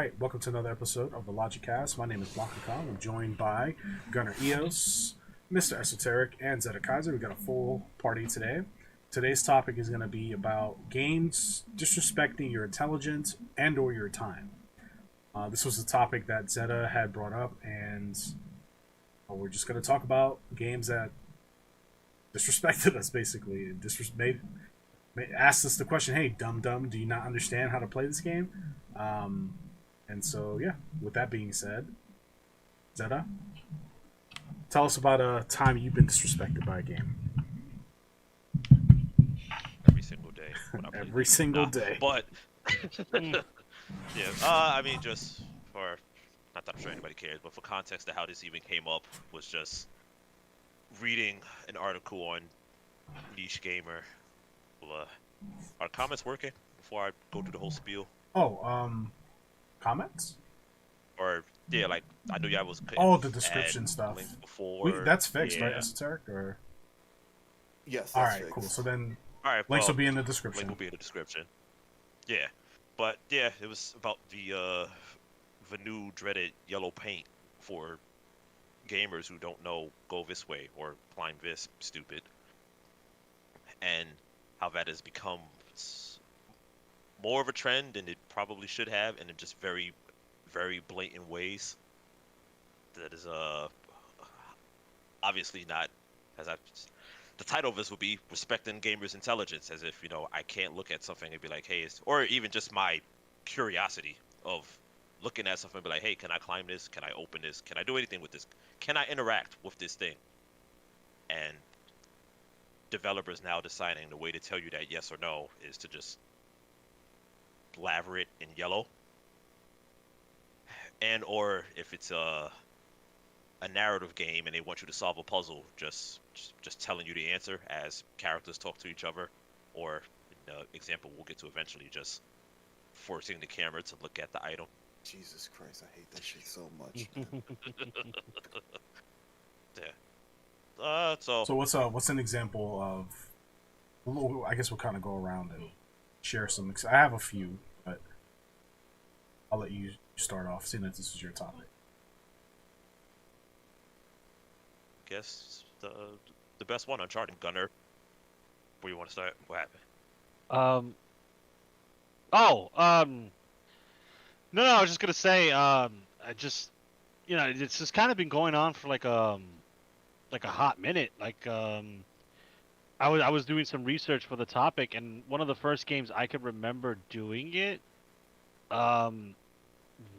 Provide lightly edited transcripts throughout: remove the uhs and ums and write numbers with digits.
right, welcome to another episode of the Logicast. My name is BlankaKong. I'm joined by Gunnar Eos, Mr. Esoteric, and Zeta Kaiser. We got a full party today. Today's topic is going to be about games disrespecting your intelligence and/or your time. This was a topic that Zeta had brought up, and we're just going to talk about games that disrespected us, basically. Asked us the question, "Hey, dum dum, do you not understand how to play this game?" And so, yeah. With that being said, Zeta, tell us about a time you've been disrespected by a game. Every single day when I play Every games. single day. But yeah, I mean, just for not that I'm sure anybody cares, but for context to how this even came up was just reading an article on Niche Gamer. Well, are comments working before I go through the whole spiel? Oh, comments? Or yeah, like I knew y'all was Oh, the description stuff. links before. That's fixed, yeah. right, Esoteric? Or Yes, all that's right, fixed. cool. So then All right, links well, will be in the link description. will be in the description. Yeah, but yeah, it was about the new dreaded yellow paint for gamers who don't know go this way or climb this stupid, and how that has become more of a trend than it probably should have, and in just very, very blatant ways. That is obviously not as I. The title of this would be respecting gamers' intelligence, as if I can't look at something and be like, hey, or even just my curiosity of looking at something and be like, hey, can I climb this? Can I open this? Can I do anything with this? Can I interact with this thing? And developers now deciding the way to tell you that yes or no is to just blather it in yellow, and or if it's a narrative game and they want you to solve a puzzle, just telling you the answer as characters talk to each other, or in the example we'll get to eventually, just forcing the camera to look at the item. Jesus Christ, I hate that shit so much. Yeah. So So what's an example of? I guess we'll kind of go around and share some. I have a few, but I'll let you start off, seeing that this is your topic. guess the best one, Uncharted. Gunner, where you want to start? What happened? Oh, no, I was just gonna say, I just, it's just kind of been going on for like a hot minute. Like, I was doing some research for the topic, and one of the first games I could remember doing it,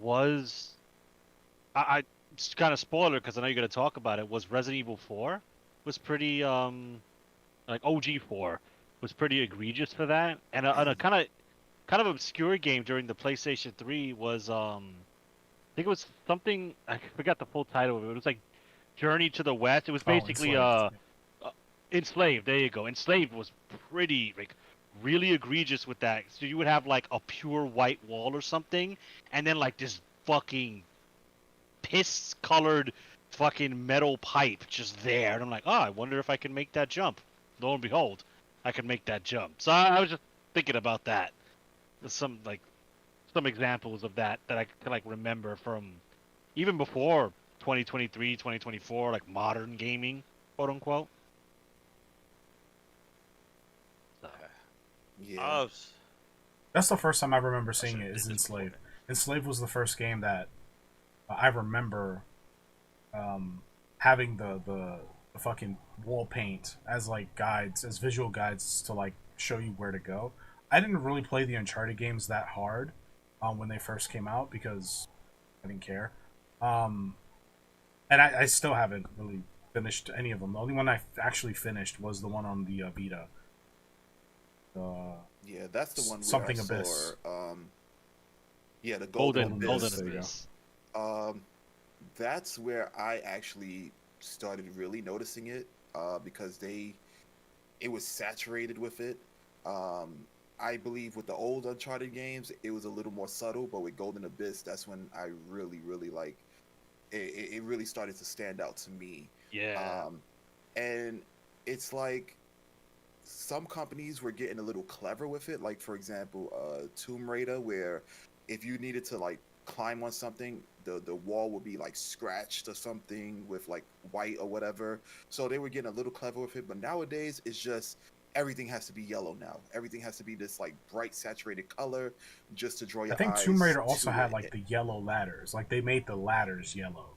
was, I it's kind of spoiler because I know you're gonna talk about it. Was Resident Evil 4 was pretty like OG 4 was pretty egregious for that, and a kind of obscure game during the PlayStation 3 was I think it was something, I forgot the full title of it. It was like Journey to the West. It was basically Enslaved. Enslaved. There you go. Enslaved was pretty like really egregious with that. So you would have like a pure white wall or something, and then like this fucking piss colored fucking metal pipe just there. And I'm like, oh, I wonder if I can make that jump. Lo and behold, I can make that jump. So I was just thinking about that. Some examples of that I can like remember from even before 2023, 2024, like modern gaming, quote unquote. So, Yeah. That's the first time I remember seeing it. Is Enslaved. Enslaved was the first game that I remember having the fucking wall paint as like guides, as visual guides to like show you where to go. I didn't really play the Uncharted games that hard when they first came out because I didn't care. And I still haven't really finished any of them. The only one I actually finished was the one on the Vita. Yeah, that's the one where Something I Abyss. saw, yeah, the Golden Abyss. There you go. Abyss. That's where I actually started really noticing it, because it was saturated with it. I believe with the old Uncharted games, it was a little more subtle, but with Golden Abyss, that's when I really, really like it really started to stand out to me. Yeah. And it's like some companies were getting a little clever with it. Like, for example, Tomb Raider, where if you needed to like climb on something, the wall would be like scratched or something with like white or whatever. So they were getting a little clever with it. But nowadays, it's just everything has to be yellow now. Everything has to be this like bright saturated color just to draw I your think Tomb eyes Raider also to had like it. the yellow ladders. Like they made the ladders yellow.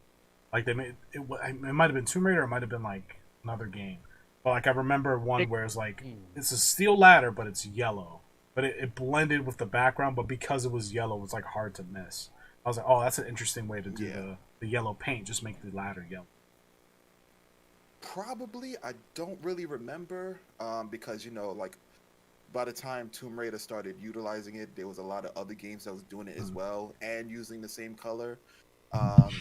Like they made it. It might have been Tomb Raider. Or it might have been like another game. But like I remember one It- where it's like Hmm. it's a steel ladder, but it's yellow. But it blended with the background. But because it was yellow, it's like hard to miss. I was like, oh, that's an interesting way to do Yeah. the yellow paint. Just make the ladder yellow. Probably, I don't really remember, because like by the time Tomb Raider started utilizing it, there was a lot of other games that was doing it as Mm. well and using the same color. Um,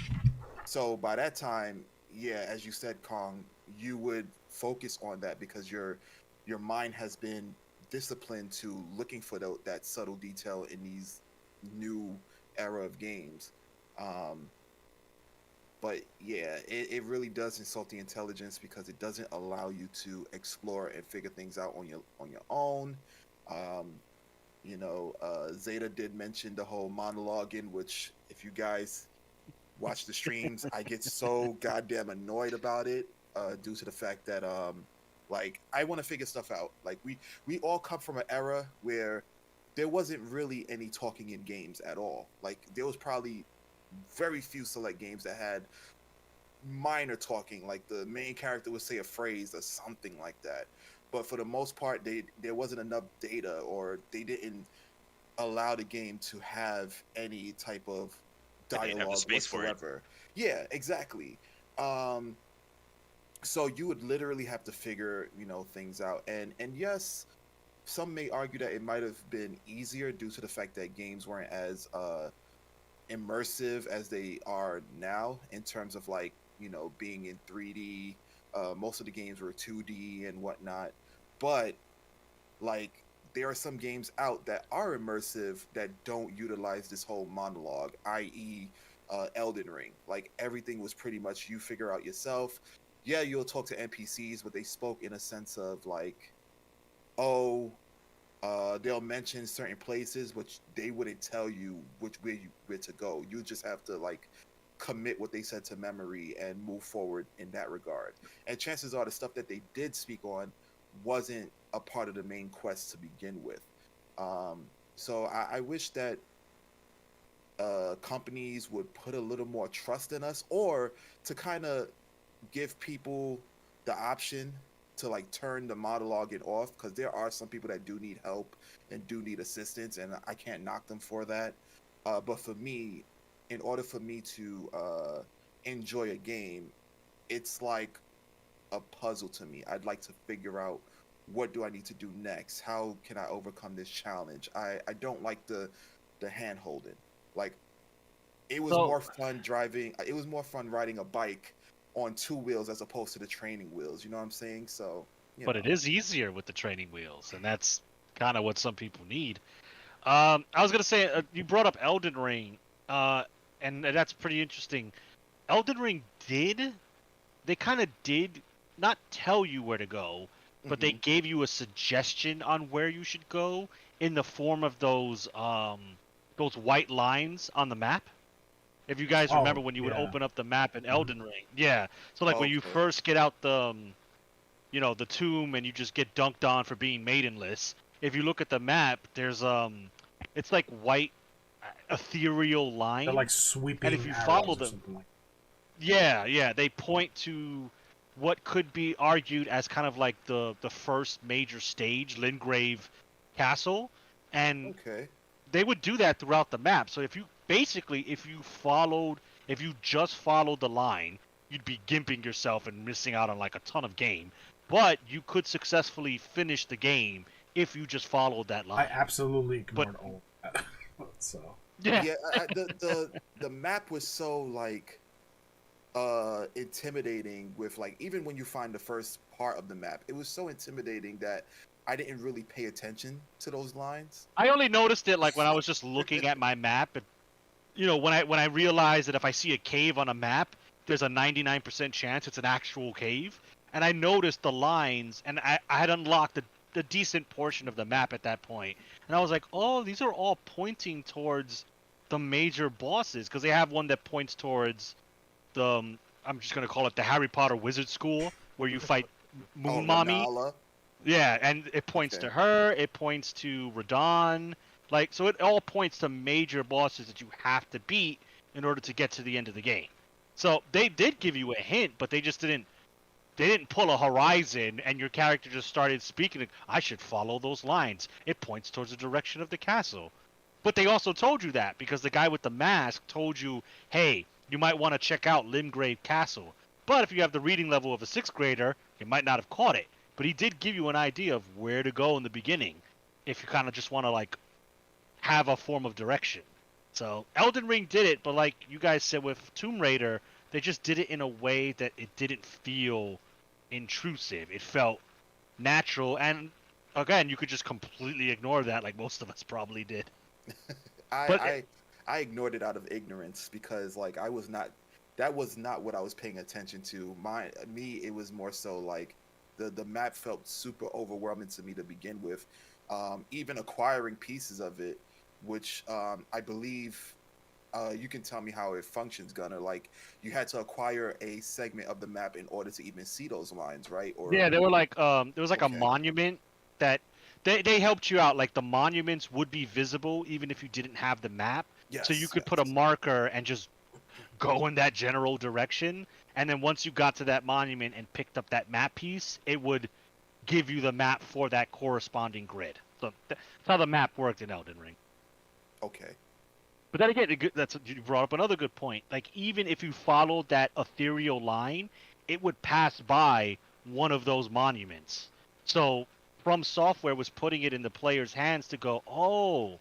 so by that time, yeah, as you said, Kong, you would focus on that because your mind has been disciplined to looking for that subtle detail in these new era of games. Um, but yeah, it really does insult the intelligence because it doesn't allow you to explore and figure things out on your own. Um, Zeta did mention the whole monologuing, which if you guys watch the streams, I get so goddamn annoyed about it, due to the fact that like I want to figure stuff out. Like we all come from an era where there wasn't really any talking in games at all. Like there was probably very few select games that had minor talking, like the main character would say a phrase or something like that. But for the most part, there wasn't enough data, or they didn't allow the game to have any type of They didn't have the dialogue space for it. whatsoever. Yeah, exactly. Um, so you would literally have to figure, things out. And yes, some may argue that it might have been easier due to the fact that games weren't as immersive as they are now in terms of like being in 3D. Most of the games were 2D and whatnot, but like there are some games out that are immersive that don't utilize this whole monologue, i.e., Elden Ring. Like everything was pretty much you figure out yourself. Yeah, you'll talk to NPCs, but they spoke in a sense of like, oh, they'll mention certain places, which they wouldn't tell you where to go. You just have to like commit what they said to memory and move forward in that regard. And chances are the stuff that they did speak on wasn't a part of the main quest to begin with. So I wish that companies would put a little more trust in us, or to kind of give people the option to like turn the monologuing off, because there are some people that do need help and do need assistance, and I can't knock them for that. But for me, in order for me to enjoy a game, it's like a puzzle to me. I'd like to figure out, what do I need to do next? How can I overcome this challenge? I don't like the hand holding. Like it was So, more fun driving. It was more fun riding a bike on two wheels as opposed to the training wheels. You know what I'm saying? So but it is easier with the training wheels, and that's kind of what some people need. I was gonna say you brought up Elden Ring, uh, and that's pretty interesting. Elden Ring they kind of did not tell you where to go, but they hmm gave you a suggestion on where you should go in the form of those white lines on the map. If you guys remember Oh when you would yeah. open up the map in Mhm. Elden Ring, yeah. So like when you Okay. first get out the tomb and you just get dunked on for being maidenless. If you look at the map, there's it's like white ethereal They're like lines, and if sweeping you follow arrows or them, something like. yeah, they point to what could be argued as kind of like the first major stage, Lingrave Castle, and Okay. they would do that throughout the map. So if you just followed the line, you'd be gimping yourself and missing out on like a ton of game. But you could successfully finish the game if you just followed that I line. absolutely But ignored all of that. So yeah, Yeah. The map was so like intimidating, with like, even when you find the first part of the map, it was so intimidating that I didn't really pay attention to those lines. I only noticed it like when I was just looking at my map. And, when I realized that if I see a cave on a map, there's a 99% chance it's an actual cave. And I noticed the lines, and I had unlocked a decent portion of the map at that point. And I was like, oh, these are all pointing towards the major bosses, because they have one that points towards the I'm just gonna call it the Harry Potter Wizard School, where you fight Oh, Moon Mommy. Renala. Yeah, and it points Okay. to her. It points to Radon. Like, so it all points to major bosses that you have to beat in order to get to the end of the game. So they did give you a hint, but they just didn't. They didn't pull a horizon, and your character just started speaking. I should follow those lines. It points towards the direction of the castle. But they also told you that because the guy with the mask told you, hey, you might want to check out Limgrave Castle. But if you have the reading level of a 6th grader, you might not have caught it. But he did give you an idea of where to go in the beginning if you kind of just want to, like, have a form of direction. So Elden Ring did it, but like you guys said with Tomb Raider, they just did it in a way that it didn't feel intrusive. It felt natural, and again, you could just completely ignore that, like most of us probably did. But I ignored it out of ignorance because like I was not that was not what I was paying attention to. Me it was more so like the map felt super overwhelming to me to begin with. Even acquiring pieces of it, which I believe you can tell me how it functions, Gunner. Like you had to acquire a segment of the map in order to even see those lines, right? Or yeah, they were like there was like a Okay. monument that they helped you out. Like the monuments would be visible even if you didn't have the map. So you yes, could put a yes. marker and just go in that general direction. And then once you got to that monument and picked up that map piece, it would give you the map for that corresponding grid. So that's how the map worked in Elden Ring. Okay. But then again, you brought up another good point. Like even if you followed that ethereal line, it would pass by one of those monuments. So From Software was putting it in the player's hands to go, oh,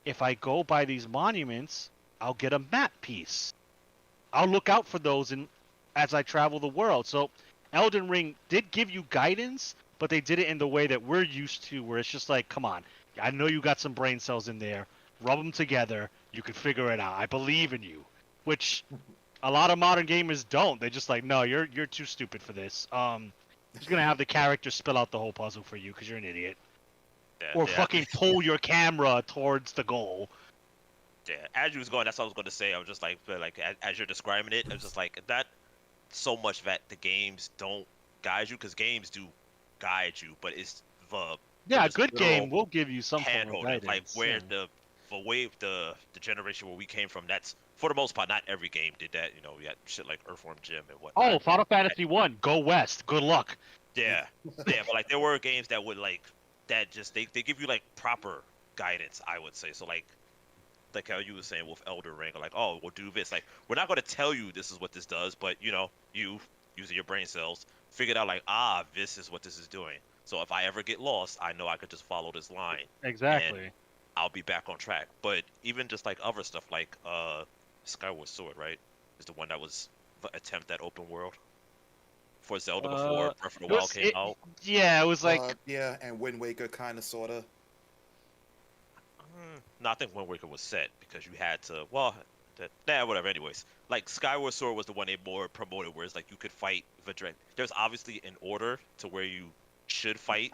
if I go by these monuments, I'll get a map piece. I'll look out for those as I travel the world. So Elden Ring did give you guidance, but they did it in the way that we're used to, where it's just like, come on, I know you got some brain cells in there. Rub them together. You can figure it out. I believe in you. Which a lot of modern gamers don't. They're just like, no, you're too stupid for this. Just gonna have the character spell out the whole puzzle for you because you're an idiot, Yeah, or yeah, fucking pull your camera towards the goal. yeah. As you was going, that's what I was going to say. I was just like, as you're describing it, I was just like, that so much that the games don't guide you, because games do guide you, but it's the Yeah, a just good literal game will give you some form hand of holding, like guidance. where Yeah. the way the generation where we came from. That's for the most part, not every game did that. You know, we had shit like Earthworm Jim and whatnot. Oh, Final Fantasy 1, go west. Good luck. Yeah, yeah, but like there were games that would like that just they give you like proper guidance, I would say. So like how you were saying with Elder Ring, like, oh, we'll do this. Like, we're not going to tell you this is what this does, but you know, you using your brain cells figured out like, this is what this is doing. So if I ever get lost, I know I could just follow this line. Exactly. I'll be back on track. But even just like other stuff, like Skyward Sword, right, is the one that was the attempt at open world for Zelda before Breath of the Wild came out. Yeah, it was like Yeah, and Wind Waker kind of sorta. No, I think Wind Waker was set because you had to. Well, whatever. Anyways, like Skyward Sword was the one they more promoted, where it's like you could fight the dragon. There's obviously an order to where you should fight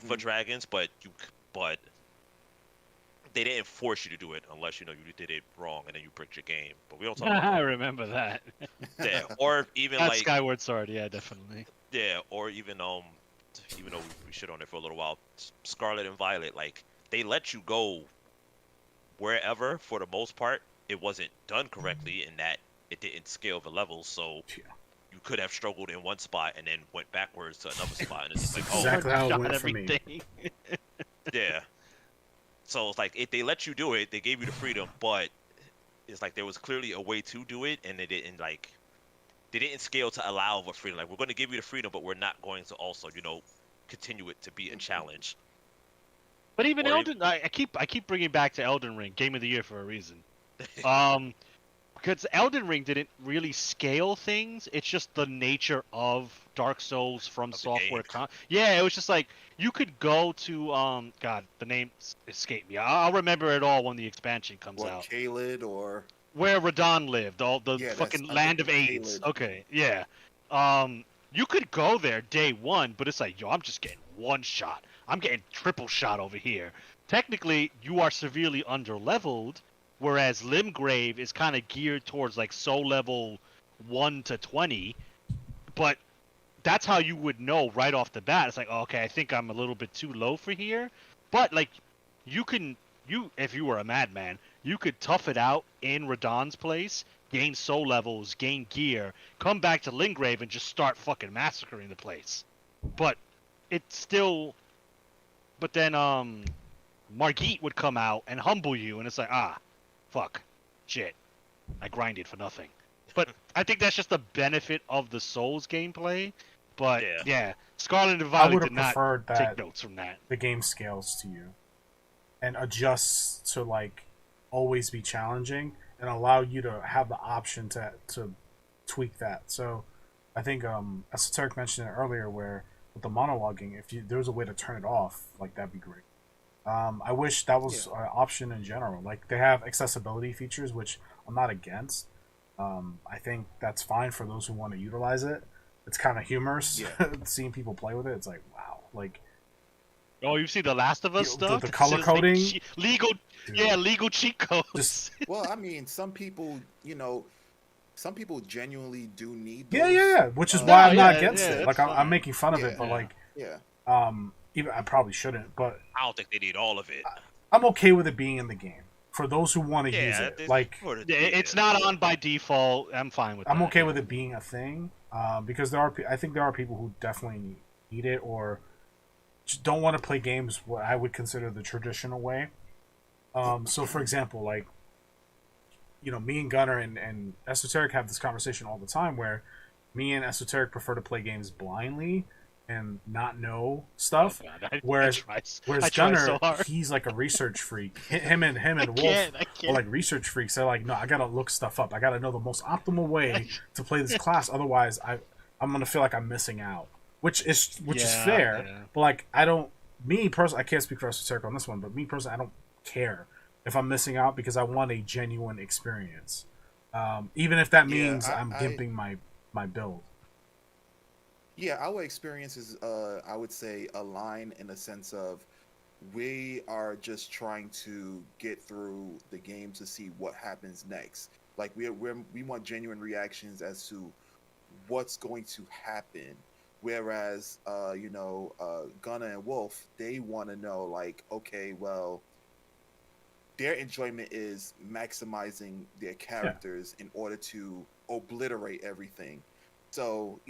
for dragons, but they didn't force you to do it unless you know you did it wrong and then you bricked your game. But we don't talk about I that. remember that. Yeah, or even That's like Skyward Sword, yeah, definitely. yeah, or even even though we shit on it for a little while, Scarlet and Violet, like they let you go wherever for the most part. It wasn't done correctly in that it didn't scale the levels, so Yeah. you could have struggled in one spot and then went backwards to another spot, and it's just like, oh, Exactly how it Shot went for me. everything. yeah. So it's like if they let you do it, they gave you the freedom, but it's like there was clearly a way to do it, and they didn't scale to allow the freedom. Like, we're going to give you the freedom, but we're not going to also, continue it to be a challenge. But even Or Elden, I keep bringing back to Elden Ring, Game of the Year for a reason. Because Elden Ring didn't really scale things. It's just the nature of Dark Souls from Of the Software. game. Yeah, it was just like you could go to God, the name escaped me. I'll remember it all when the expansion comes What, out. Caelid or Where Radon lived, all the Yeah, fucking I land think of it's AIDS. Caelid. Okay, yeah. You could go there day one, but it's like, yo, I'm just getting one shot. I'm getting triple shot over here. Technically, you are severely underleveled, whereas Limgrave is kind of geared towards like soul level 1 to 20, but that's how you would know right off the bat. It's like, oh, okay, I think I'm a little bit too low for here, but like you if you were a madman, you could tough it out in Radahn's place, gain soul levels, gain gear, come back to Limgrave and just start fucking massacring the place. But it's still, but then Margit would come out and humble you, and it's like, fuck, shit, I grinded for nothing. But I think that's just the benefit of the Souls gameplay. But yeah, Scarlet and I Violet would did have not preferred that take notes from that. the game scales to you and adjusts to like always be challenging and allow you to have the option to tweak that. So I think Esoteric mentioned it earlier where with the monologuing, if there was a way to turn it off, like that'd be great. I wish that was an option in general. Like they have accessibility features, which I'm not against. I think that's fine for those who want to utilize it. It's kind of humorous seeing people play with it. It's like, wow, like. Oh, you see the Last of Us stuff? The color coding, like legal, dude. Legal cheat codes. Well, I mean, some people genuinely do need those. Yeah. Which is why I'm not against it. Like I'm making fun of it, but like, even I probably shouldn't. But I don't think they need all of it. I'm okay with it being in the game for those who want to use it. Like, it's not on by default. I'm fine with that. I'm okay with it being a thing because I think there are people who definitely need it or just don't want to play games what I would consider the traditional way. So, for example, like, me and Gunnar and Esoteric have this conversation all the time where me and Esoteric prefer to play games blindly and not know stuff. Oh God, whereas Gunnar, so he's like a research freak. Him and Wolf are like research freaks. They're like, no, I gotta look stuff up. I gotta know the most optimal way to play this class. Otherwise, I'm gonna feel like I'm missing out. Which is fair. Yeah. But like, me personally, I can't speak for Esoteric on this one, but me personally, I don't care if I'm missing out because I want a genuine experience. Even if that means I'm gimping my build. Yeah, our experience is, I would say, align in the sense of we are just trying to get through the game to see what happens next. Like we want genuine reactions as to what's going to happen. Whereas, Gunnar and Wolf, they want to know, like, okay, well, their enjoyment is maximizing their characters in order to obliterate everything. So,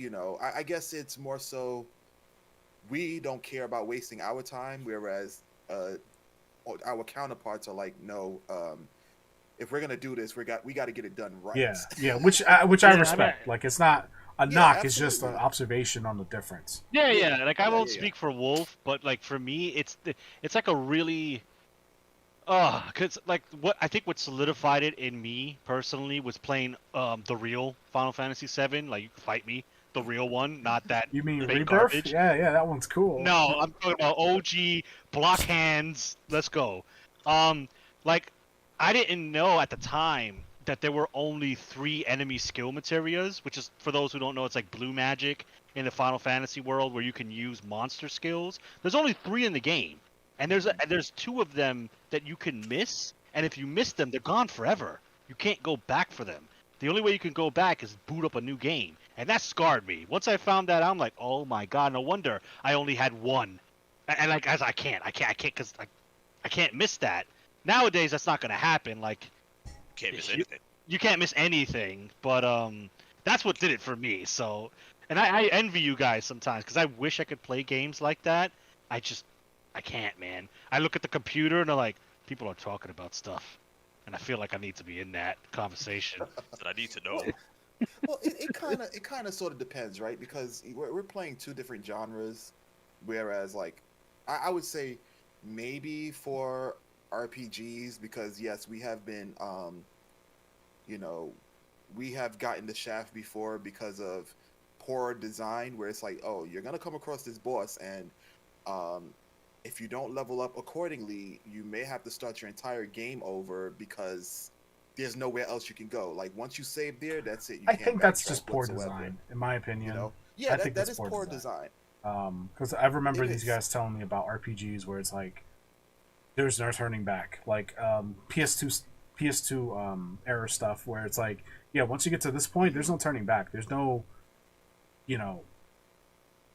I guess it's more so we don't care about wasting our time, whereas our counterparts are like, no, if we're gonna do this, we got to get it done right. Yeah, which I respect. Like, it's not a knock; absolutely. It's just an observation on the difference. Yeah. Like, I won't speak for Wolf, but like for me, it's like a really. Because like what solidified it in me personally was playing the real Final Fantasy VII. Like, you can fight me, the real one, not that. You mean Rebirth? Garbage. Yeah, that one's cool. No, I'm talking about OG block hands. Let's go. Like, I didn't know at the time that there were only 3 enemy skill materias, which is, for those who don't know, it's like blue magic in the Final Fantasy world where you can use monster skills. There's only 3 in the game. And there's 2 of them that you can miss, and if you miss them, they're gone forever. You can't go back for them. The only way you can go back is boot up a new game, and that scarred me. Once I found that, I'm like, oh my god, no wonder I only had 1. And like, as I can't, because I can't miss that. Nowadays, that's not gonna happen. Like, can't miss anything. You can't miss anything, but that's what did it for me. So, and I envy you guys sometimes because I wish I could play games like that. I can't, man. I look at the computer and I'm like, people are talking about stuff, and I feel like I need to be in that conversation. That I need to know. Well, it kind of sort of depends, right? Because we're playing 2 different genres, whereas like I would say maybe for RPGs, because yes, we have been we have gotten the shaft before because of poor design, where it's like, oh, you're gonna come across this boss and if you don't level up accordingly, you may have to start your entire game over because there's nowhere else you can go. Like, once you save there, that's it. I think that's just poor design, in my opinion. Yeah, that is poor design. Because I remember these guys telling me about RPGs where it's like, there's no turning back. Like, PS2 PS2 era stuff where it's like, yeah, once you get to this point, there's no turning back. There's no, you know,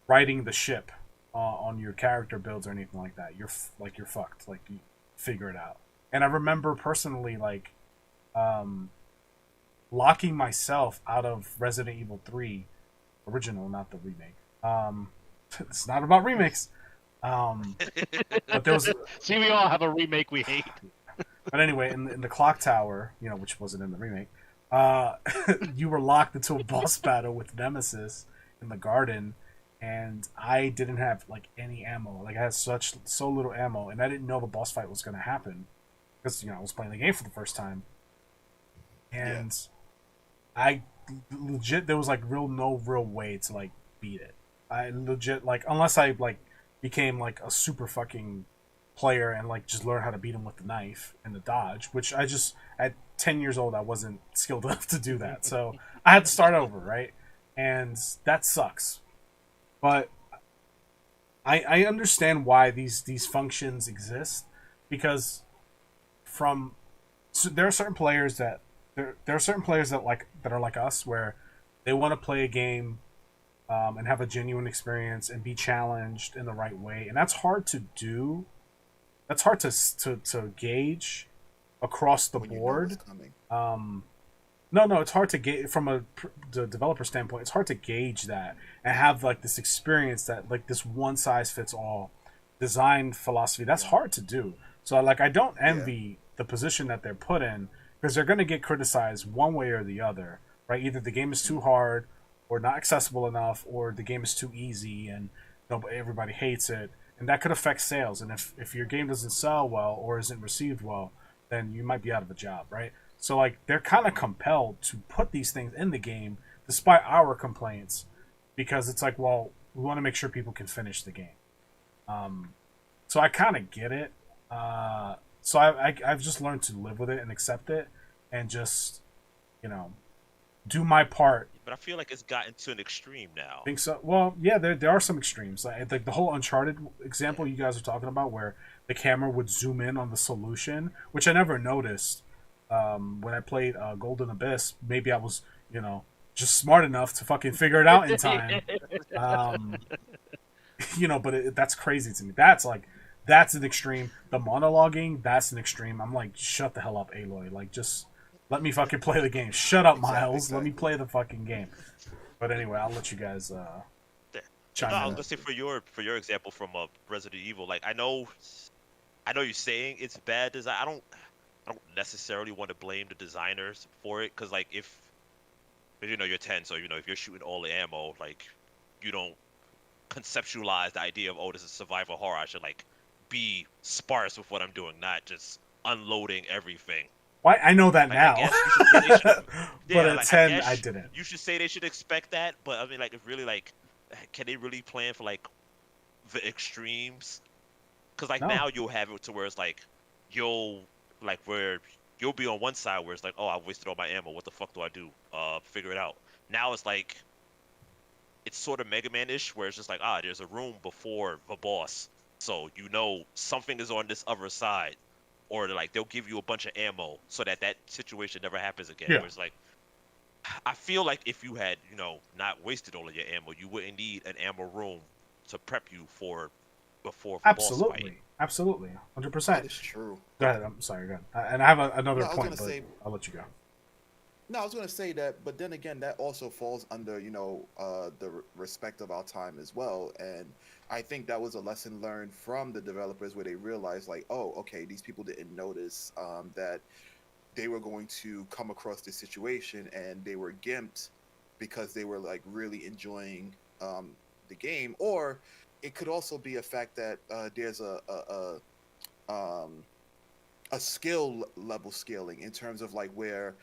riding the ship on your character builds or anything like that. You're fucked. Like you figure it out. And I remember personally like um, locking myself out of Resident Evil 3 original, not the remake. It's not about remakes. But there was, See, we all have a remake we hate. but anyway, in the clock tower, you know, which wasn't in the remake, uh, you were locked into a boss battle with Nemesis in the garden, and I didn't have like any ammo. Like I had so little ammo, and I didn't know the boss fight was gonna happen because I was playing the game for the first time, and I legit there was like no real way to like beat it. I legit like unless I like became like a super fucking player and like just learn how to beat him with the knife and the dodge, which I just at 10 years old I wasn't skilled enough to do that. So I had to start over, right? And that sucks. But I understand why these functions exist because from so there are certain players that there are certain players that are like us where they want to play a game and have a genuine experience and be challenged in the right way, and that's hard to do. That's hard to gauge across the when you know board. what's coming. No, it's hard to gauge from the developer standpoint. It's hard to gauge that and have like this experience that like this one size fits all design philosophy. That's hard to do. So like I don't envy the position that they're put in because they're going to get criticized one way or the other, right? Either the game is too hard or not accessible enough, or the game is too easy and everybody hates it, and that could affect sales. And if your game doesn't sell well or isn't received well, then you might be out of a job, right? So like they're kind of compelled to put these things in the game despite our complaints because it's like, well, we want to make sure people can finish the game. So I kind of get it. So I've just learned to live with it and accept it and just do my part. But I feel like it's gotten to an extreme now. I think so. Well, yeah, there are some extremes. Like the whole Uncharted example you guys are talking about, where the camera would zoom in on the solution, which I never noticed when I played Golden Abyss. Maybe I was, just smart enough to fucking figure it out in time. But that's crazy to me. That's an extreme. The monologuing, that's an extreme. I'm like, shut the hell up, Aloy. Like, just let me fucking play the game. Shut up, Miles. Exactly. Let me play the fucking game. But anyway, I'll let you guys chime No, I in. was gonna say for your example from Resident Evil, like I know you're saying it's bad design. I don't necessarily want to blame the designers for it, because like if you're 10, so if you're shooting all the ammo, like you don't conceptualize the idea of, oh, this is survival horror. I should like be sparse with what I'm doing, not just unloading everything. Why? I know that Like, now. I guess you should say they should, But yeah, at like, 10, guess I didn't. You should say they should expect that, but I mean, like, if really, like, can they really plan for like the extremes? Because like No. now you'll have it to where it's like where you'll be on one side where it's like, oh, I wasted all my ammo. What the fuck do I do? Figure it out. Now it's like it's sort of Mega Man-ish, where it's just like, there's a room before the boss, so something is on this other side, or like they'll give you a bunch of ammo so that situation never happens again. Yeah. Where it's like, I feel like if you had not wasted all of your ammo, you wouldn't need an ammo room to prep you for before the boss fight. Absolutely, 100%. That is true. Go ahead. I'm sorry. Go ahead. And I have another No, I was point, gonna but say- I'll let you go. No, I was going to say that, but then again, that also falls under, the respect of our time as well. And I think that was a lesson learned from the developers where they realized, like, oh, okay, these people didn't notice that they were going to come across this situation and they were gimped because they were, like, really enjoying the game. Or it could also be a fact that there's a skill level scaling in terms of, like, where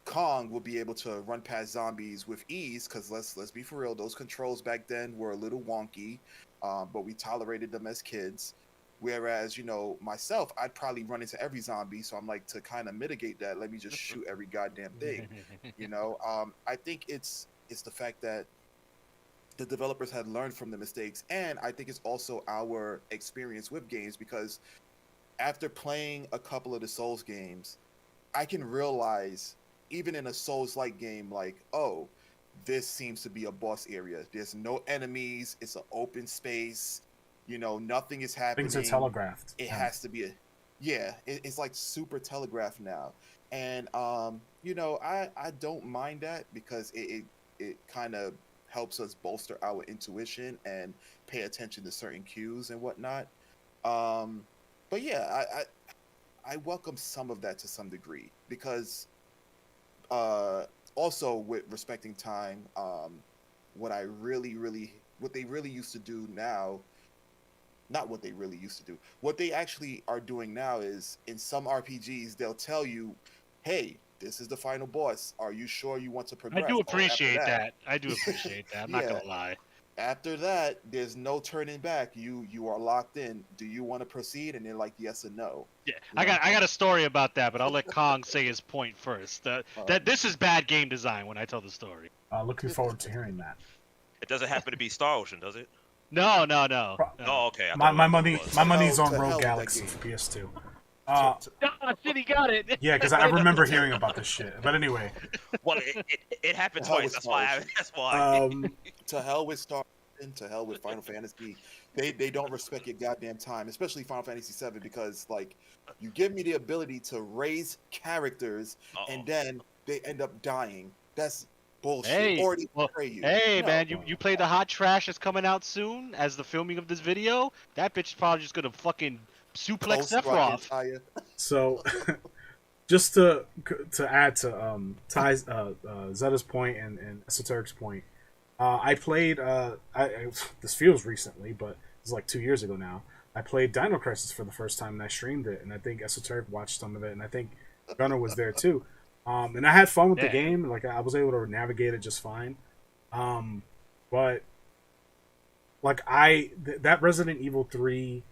Kong will be able to run past zombies with ease, because let's be for real, those controls back then were a little wonky, but we tolerated them as kids. Whereas, myself, I'd probably run into every zombie, so I'm like, to kind of mitigate that, let me just shoot every goddamn thing. I think it's the fact that the developers had learned from the mistakes, and I think it's also our experience with games, because after playing a couple of the Souls games, I can realize, even in a Souls-like game, like, oh, this seems to be a boss area. There's no enemies. It's an open space. Nothing is happening. Things are telegraphed. It has to be it's like super telegraphed now. And I don't mind that because it kind of helps us bolster our intuition and pay attention to certain cues and whatnot. But yeah, I welcome some of that to some degree because also with respecting time, what they really used to do now, not what they really used to do, what they actually are doing now is in some RPGs they'll tell you, hey, this is the final boss. Are you sure you want to progress? I do appreciate that. I'm not Yeah. gonna lie. After that, there's no turning back. You are locked in. Do you want to proceed? And they're like, yes or no. Yeah, I got a story about that, but I'll let Kong say his point first. That this is bad game design when I tell the story. Looking forward to hearing that. It doesn't happen to be Star Ocean, does it? No. Oh, okay. My money's on To hell Rogue with that Galaxy game. for PS2. Ah, shit, he got it. Yeah, because I remember hearing about this shit. But anyway, Well, it happened The hell twice. with That's Star why. Ocean. That's why. To hell with Star Ocean, to hell with Final Fantasy. They don't respect your goddamn time, especially Final Fantasy VII, because like you give me the ability to raise characters and then they end up dying. That's bullshit. Hey, Or they well, betray you. hey, No. man, you play the hot trash that's coming out soon as the filming of this video? That bitch is probably just gonna fucking suplex Post-rock Sephiroth. entire- so just to add to Zeta's point and Esoteric's point, I played this feels recently, but it's like 2 years ago now. I played Dino Crisis for the first time and I streamed it, and I think Esoteric watched some of it, and I think Gunnar was there too. And I had fun with the game. Like I was able to navigate it just fine. But like that Resident Evil 3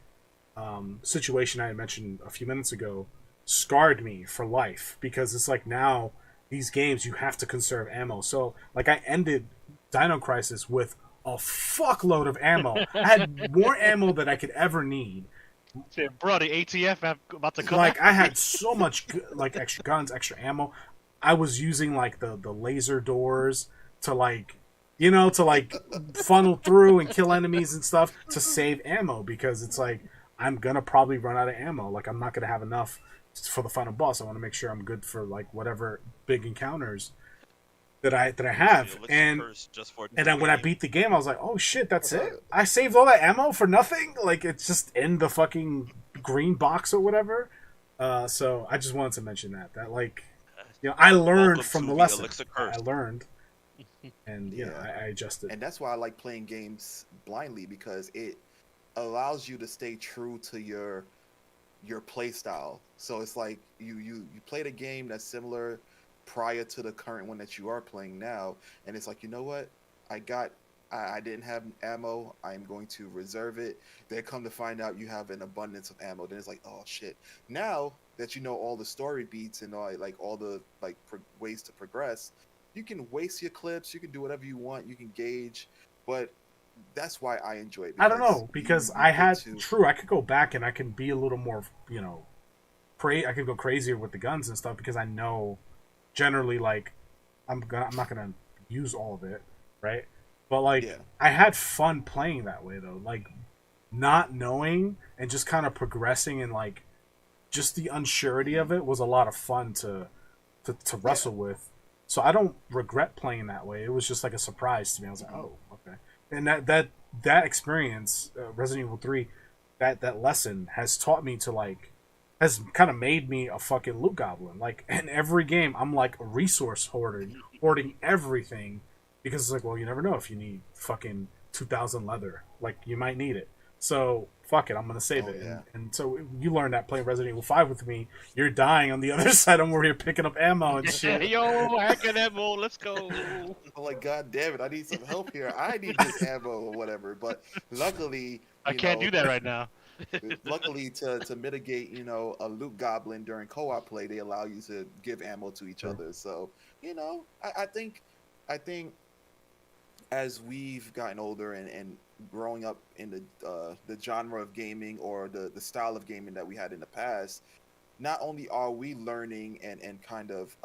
situation I had mentioned a few minutes ago scarred me for life, because it's like now these games you have to conserve ammo. So like I ended Dino Crisis with a fuckload of ammo. I had more ammo than I could ever need. Say, bro, the ATF about to come. Like I had so much like extra guns, extra ammo. I was using like the laser doors to like funnel through and kill enemies and stuff to save ammo, because it's like I'm gonna probably run out of ammo. Like I'm not gonna have enough for the final boss. I want to make sure I'm good for like whatever big encounters that I have. And then when I beat the game, I was like, oh shit, that's it? I saved all that ammo for nothing? Like it's just in the fucking green box or whatever. So I just wanted to mention that like, I learned from the lesson. I learned, and I adjusted. And that's why I like playing games blindly, because it allows you to stay true to your play style. So it's like you played a game that's similar prior to the current one that you are playing now, and it's like, you know what, I didn't have ammo, I'm going to reserve it. Then come to find out you have an abundance of ammo. Then it's like, oh shit, now that you know all the story beats and all the ways to progress, you can waste your clips, you can do whatever you want, you can gauge. But that's why I enjoy it. I don't know, because I could go back and I can be a little more, I could go crazier with the guns and stuff, because I know generally like I'm not gonna use all of it, right? But like I had fun playing that way though, like not knowing and just kind of progressing, and like just the unsurety of it was a lot of fun to wrestle with. So I don't regret playing that way. It was just like a surprise to me. I was like, oh, okay. And that experience, Resident Evil 3, that lesson has taught me to like, has kind of made me a fucking loot goblin. Like in every game, I'm like a resource hoarding everything, because it's like, well, you never know if you need fucking 2,000 leather. Like you might need it. So fuck it, I'm gonna save it. Yeah. And so you learned that playing Resident Evil 5 with me. You're dying on the other side. I'm over here picking up ammo and shit. Yo, hacking ammo, let's go. I'm like, god damn it, I need some help here. I need this ammo or whatever. But luckily, I can't do that right now. Luckily, to mitigate, a loot goblin during co-op play, they allow you to give ammo to each other. So, I think as we've gotten older and growing up in the genre of gaming or the style of gaming that we had in the past, not only are we learning and kind of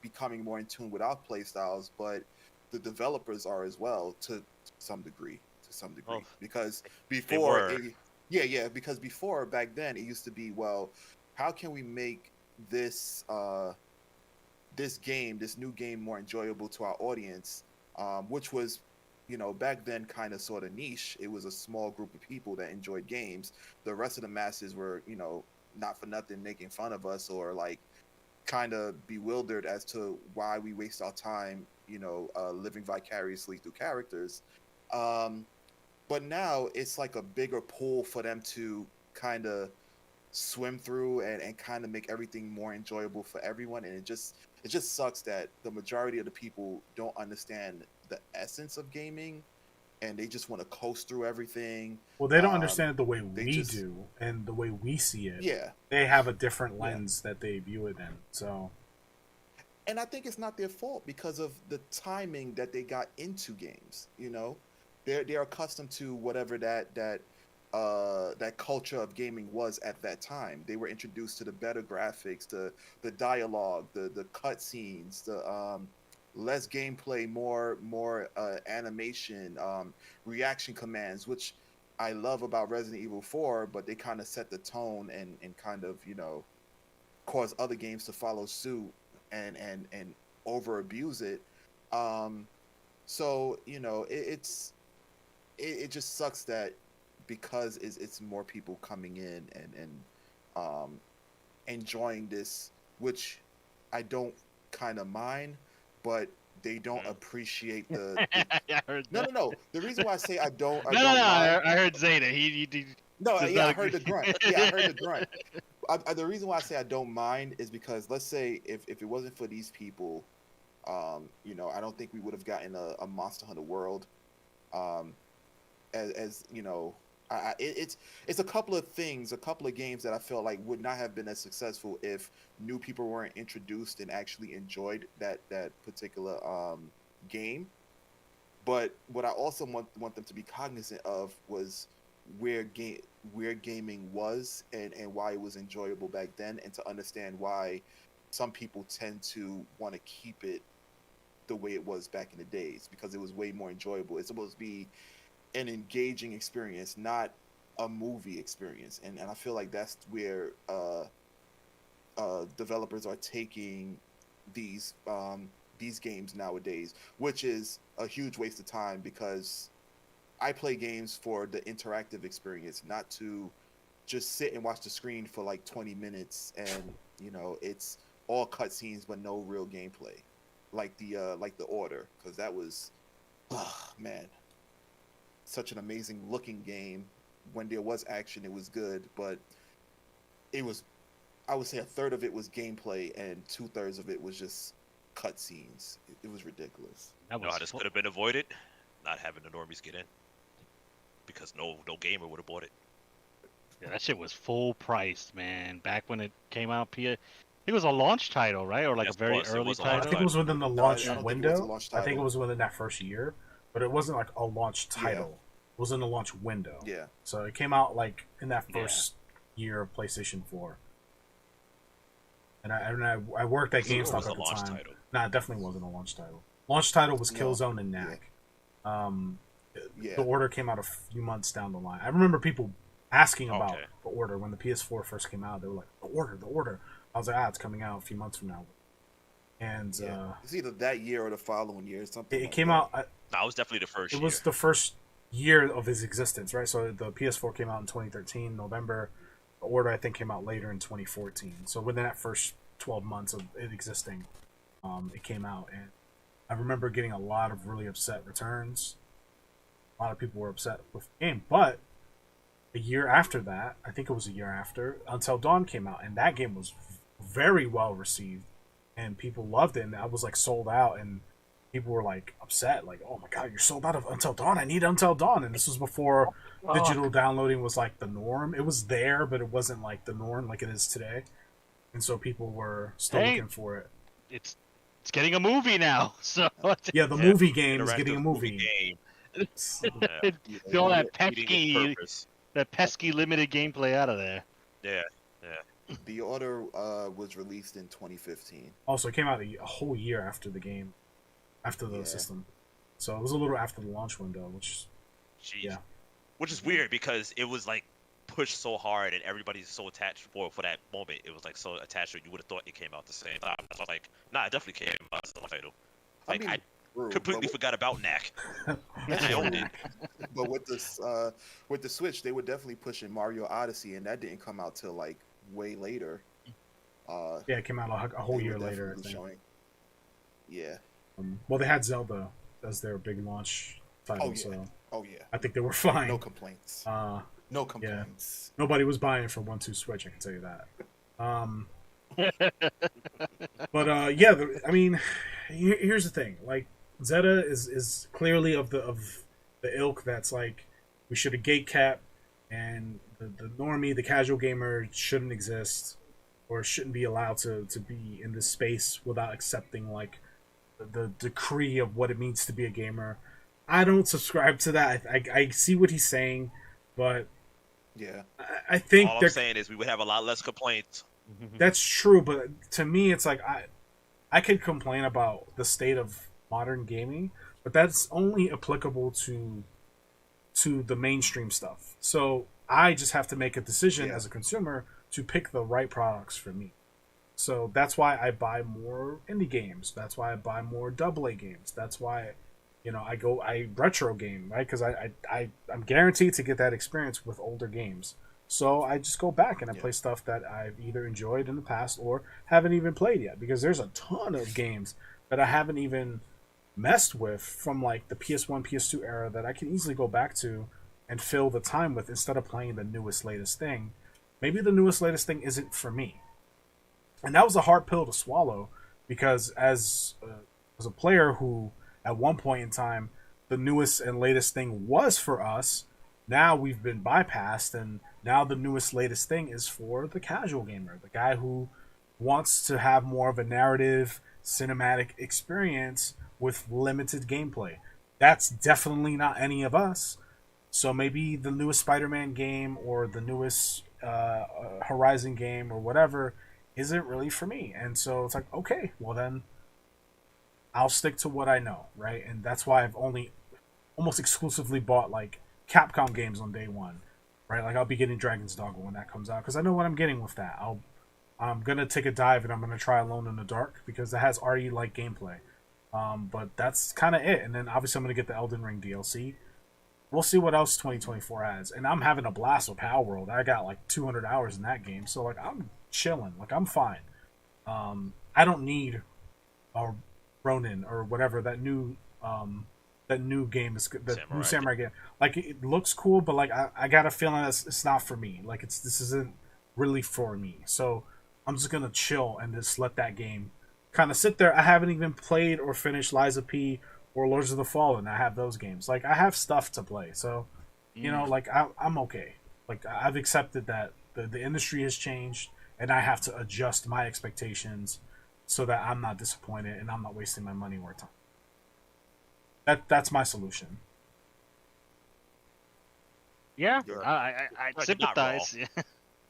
becoming more in tune with our play styles, but the developers are as well to some degree. To some degree, Well, because they before were. it, yeah, because before back then it used to be, well, how can we make this this new game, more enjoyable to our audience, which was, back then kind of sort of niche. It was a small group of people that enjoyed games. The rest of the masses were, not for nothing making fun of us or like kind of bewildered as to why we waste our time, living vicariously through characters. Um, but now it's like a bigger pool for them to kind of swim through and kind of make everything more enjoyable for everyone. And it just sucks that the majority of the people don't understand the essence of gaming and they just want to coast through everything. Well, they don't um understand it the way they we just do and the way we see it. Yeah, They have a different yeah. lens that they view it in. So And I think it's not their fault because of the timing that they got into games. They're accustomed to whatever that culture of gaming was at that time. They were introduced to the better graphics, the dialogue, the cutscenes, the less gameplay, more animation, reaction commands, which I love about Resident Evil 4. But they kind of set the tone and kind of cause other games to follow suit and over abuse it. Um, so it just sucks that because it's more people coming in and um, enjoying this, which I don't kind of mind, but they don't Mhm. appreciate Yeah, I heard no, that. no, no. The reason why I say I No, no, no. don't mind. I heard Zeta. He No, does yeah, not I heard agree. the grunt. Yeah, I heard the grunt. The reason why I say I don't mind is because, let's say, if it wasn't for these people, I don't think we would have gotten a Monster Hunter World. Um, as it's a couple of things, a couple of games that I felt like would not have been as successful if new people weren't introduced and actually enjoyed that particular game. But what I also want them to be cognizant of was where game where gaming was and why it was enjoyable back then, and to understand why some people tend to want to keep it the way it was back in the days, because it was way more enjoyable. It's supposed to be an engaging experience, not a movie experience. And I feel like that's where developers are taking these these games nowadays, which is a huge waste of time, because I play games for the interactive experience, not to just sit and watch the screen for like 20 minutes and it's all cutscenes but no real gameplay, like the Order, because that was, oh, man, such an amazing looking game. When there was action, it was good, but it was, I would say, a third of it was gameplay and two-thirds of it was just cutscenes. It was ridiculous. That You know was how this could have been avoided? Not having the normies get in, because no gamer would have bought it. yeah, that shit was full price, man. Back when it came out, it was a launch title, right? Or like Yes, a very it early was a I launch think it title. was within the No, I launch don't think it was a window. launch I think it title. was within that first year, but it wasn't like a launch Yeah, title. It was in the launch window. yeah. So it came out like in that Yeah. first year of PlayStation 4. And I worked at So it GameStop was a at the launch time. title. Nah, it definitely wasn't a launch title. Launch title was No. Killzone and Yeah, Knack. Um, yeah. the Order came out a few months down the line. I remember people asking about Okay. the Order when the PS4 first came out. They were like, "The Order, the Order." I was like, it's coming out a few months from now. And Yeah. It's either that year or the following year, something it like came that. out. No, it was definitely the first It year. was the first year of his existence, right? So the PS4 came out in 2013, November. The Order, I think, came out later in 2014. So within that first 12 months of it existing, it came out. And I remember getting a lot of really upset returns. A lot of people were upset with the game. But a year after that, I think it was a year after, Until Dawn came out. And that game was very well received. And people loved it. And I was like sold out. And people were like upset, like, "Oh my god, you're sold out of Until Dawn! I need Until Dawn!" And this was before digital downloading was like the norm. It was there, but it wasn't like the norm like it is today. And so people were still Hey. looking for it. It's It's getting a movie now. So Yeah, the Yeah, movie game is getting a interactive movie. game. It's- Yeah, all that defeating its pesky, purpose. limited gameplay out of there. Yeah, yeah. The Order was released in 2015. Also, it came out a whole year after the game, after the Yeah. system. So it was a little after the launch window, which, Jeez. yeah. Which is weird because it was like pushed so hard and everybody's so attached for that moment. It was like so attached to it, you would have thought it came out the same time. I was like, nah, it definitely came out as the title. Like I True, completely but, forgot about Knack. I owned it. but with the Switch, they were definitely pushing Mario Odyssey, and that didn't come out till like way later. Yeah, it came out a whole They year were later, I definitely think. showing. Yeah. Well, they had Zelda as their big launch title, Oh, yeah. so Oh yeah. I think they were fine. No complaints. No complaints. Nobody was buying it for 1-2 Switch, I can tell you that. But yeah, I mean, here's the thing. Like, Zeta is clearly of the ilk that's like, we should have gate capped, and the normie, the casual gamer shouldn't exist, or shouldn't be allowed to be in this space without accepting like the decree of what it means to be a gamer. I don't subscribe to that. I see what he's saying, but Yeah. I think All I'm saying is we would have a lot less complaints. that's true. But to me, it's like I could complain about the state of modern gaming, but that's only applicable to the mainstream stuff. So I just have to make a decision Yeah. as a consumer to pick the right products for me. So that's why I buy more indie games. That's why I buy more AA games. That's why, I retro game, right? Because I'm guaranteed to get that experience with older games. So I just go back and I play stuff that I've either enjoyed in the past or haven't even played yet. Because there's a ton of games that I haven't even messed with from like the PS1, PS2 era that I can easily go back to and fill the time with instead of playing the newest, latest thing. Maybe the newest, latest thing isn't for me. And that was a hard pill to swallow because as a player who at one point in time the newest and latest thing was for us, now we've been bypassed, and now the newest, latest thing is for the casual gamer, the guy who wants to have more of a narrative, cinematic experience with limited gameplay. That's definitely not any of us. So maybe the newest Spider-Man game or the newest Horizon game or whatever isn't really for me. And so it's like, okay, well then I'll stick to what I know, right? And that's why I've only almost exclusively bought like Capcom games on day one, right? Like I'll be getting Dragon's Dogma when that comes out because I know what I'm getting with that. I'm gonna take a dive and I'm gonna try Alone in the Dark because that has RE like gameplay. But that's kind of it. And then obviously I'm gonna get the Elden Ring DLC. We'll see what else 2024 has. And I'm having a blast with Power World. I got like 200 hours in that game, so like I'm chilling, like I'm fine. I don't need a Ronin or whatever that new game is, that new Samurai game. Like it looks cool, but like I got a feeling it's not for me. Like this isn't really for me. So I'm just gonna chill and just let that game kind of sit there. I haven't even played or finished Liza P or Lords of the Fallen. I have those games. Like I have stuff to play. So like I'm okay. Like I've accepted that the industry has changed, and I have to adjust my expectations so that I'm not disappointed and I'm not wasting my money or time. That's my solution. Yeah, Yeah. I Like, sympathize.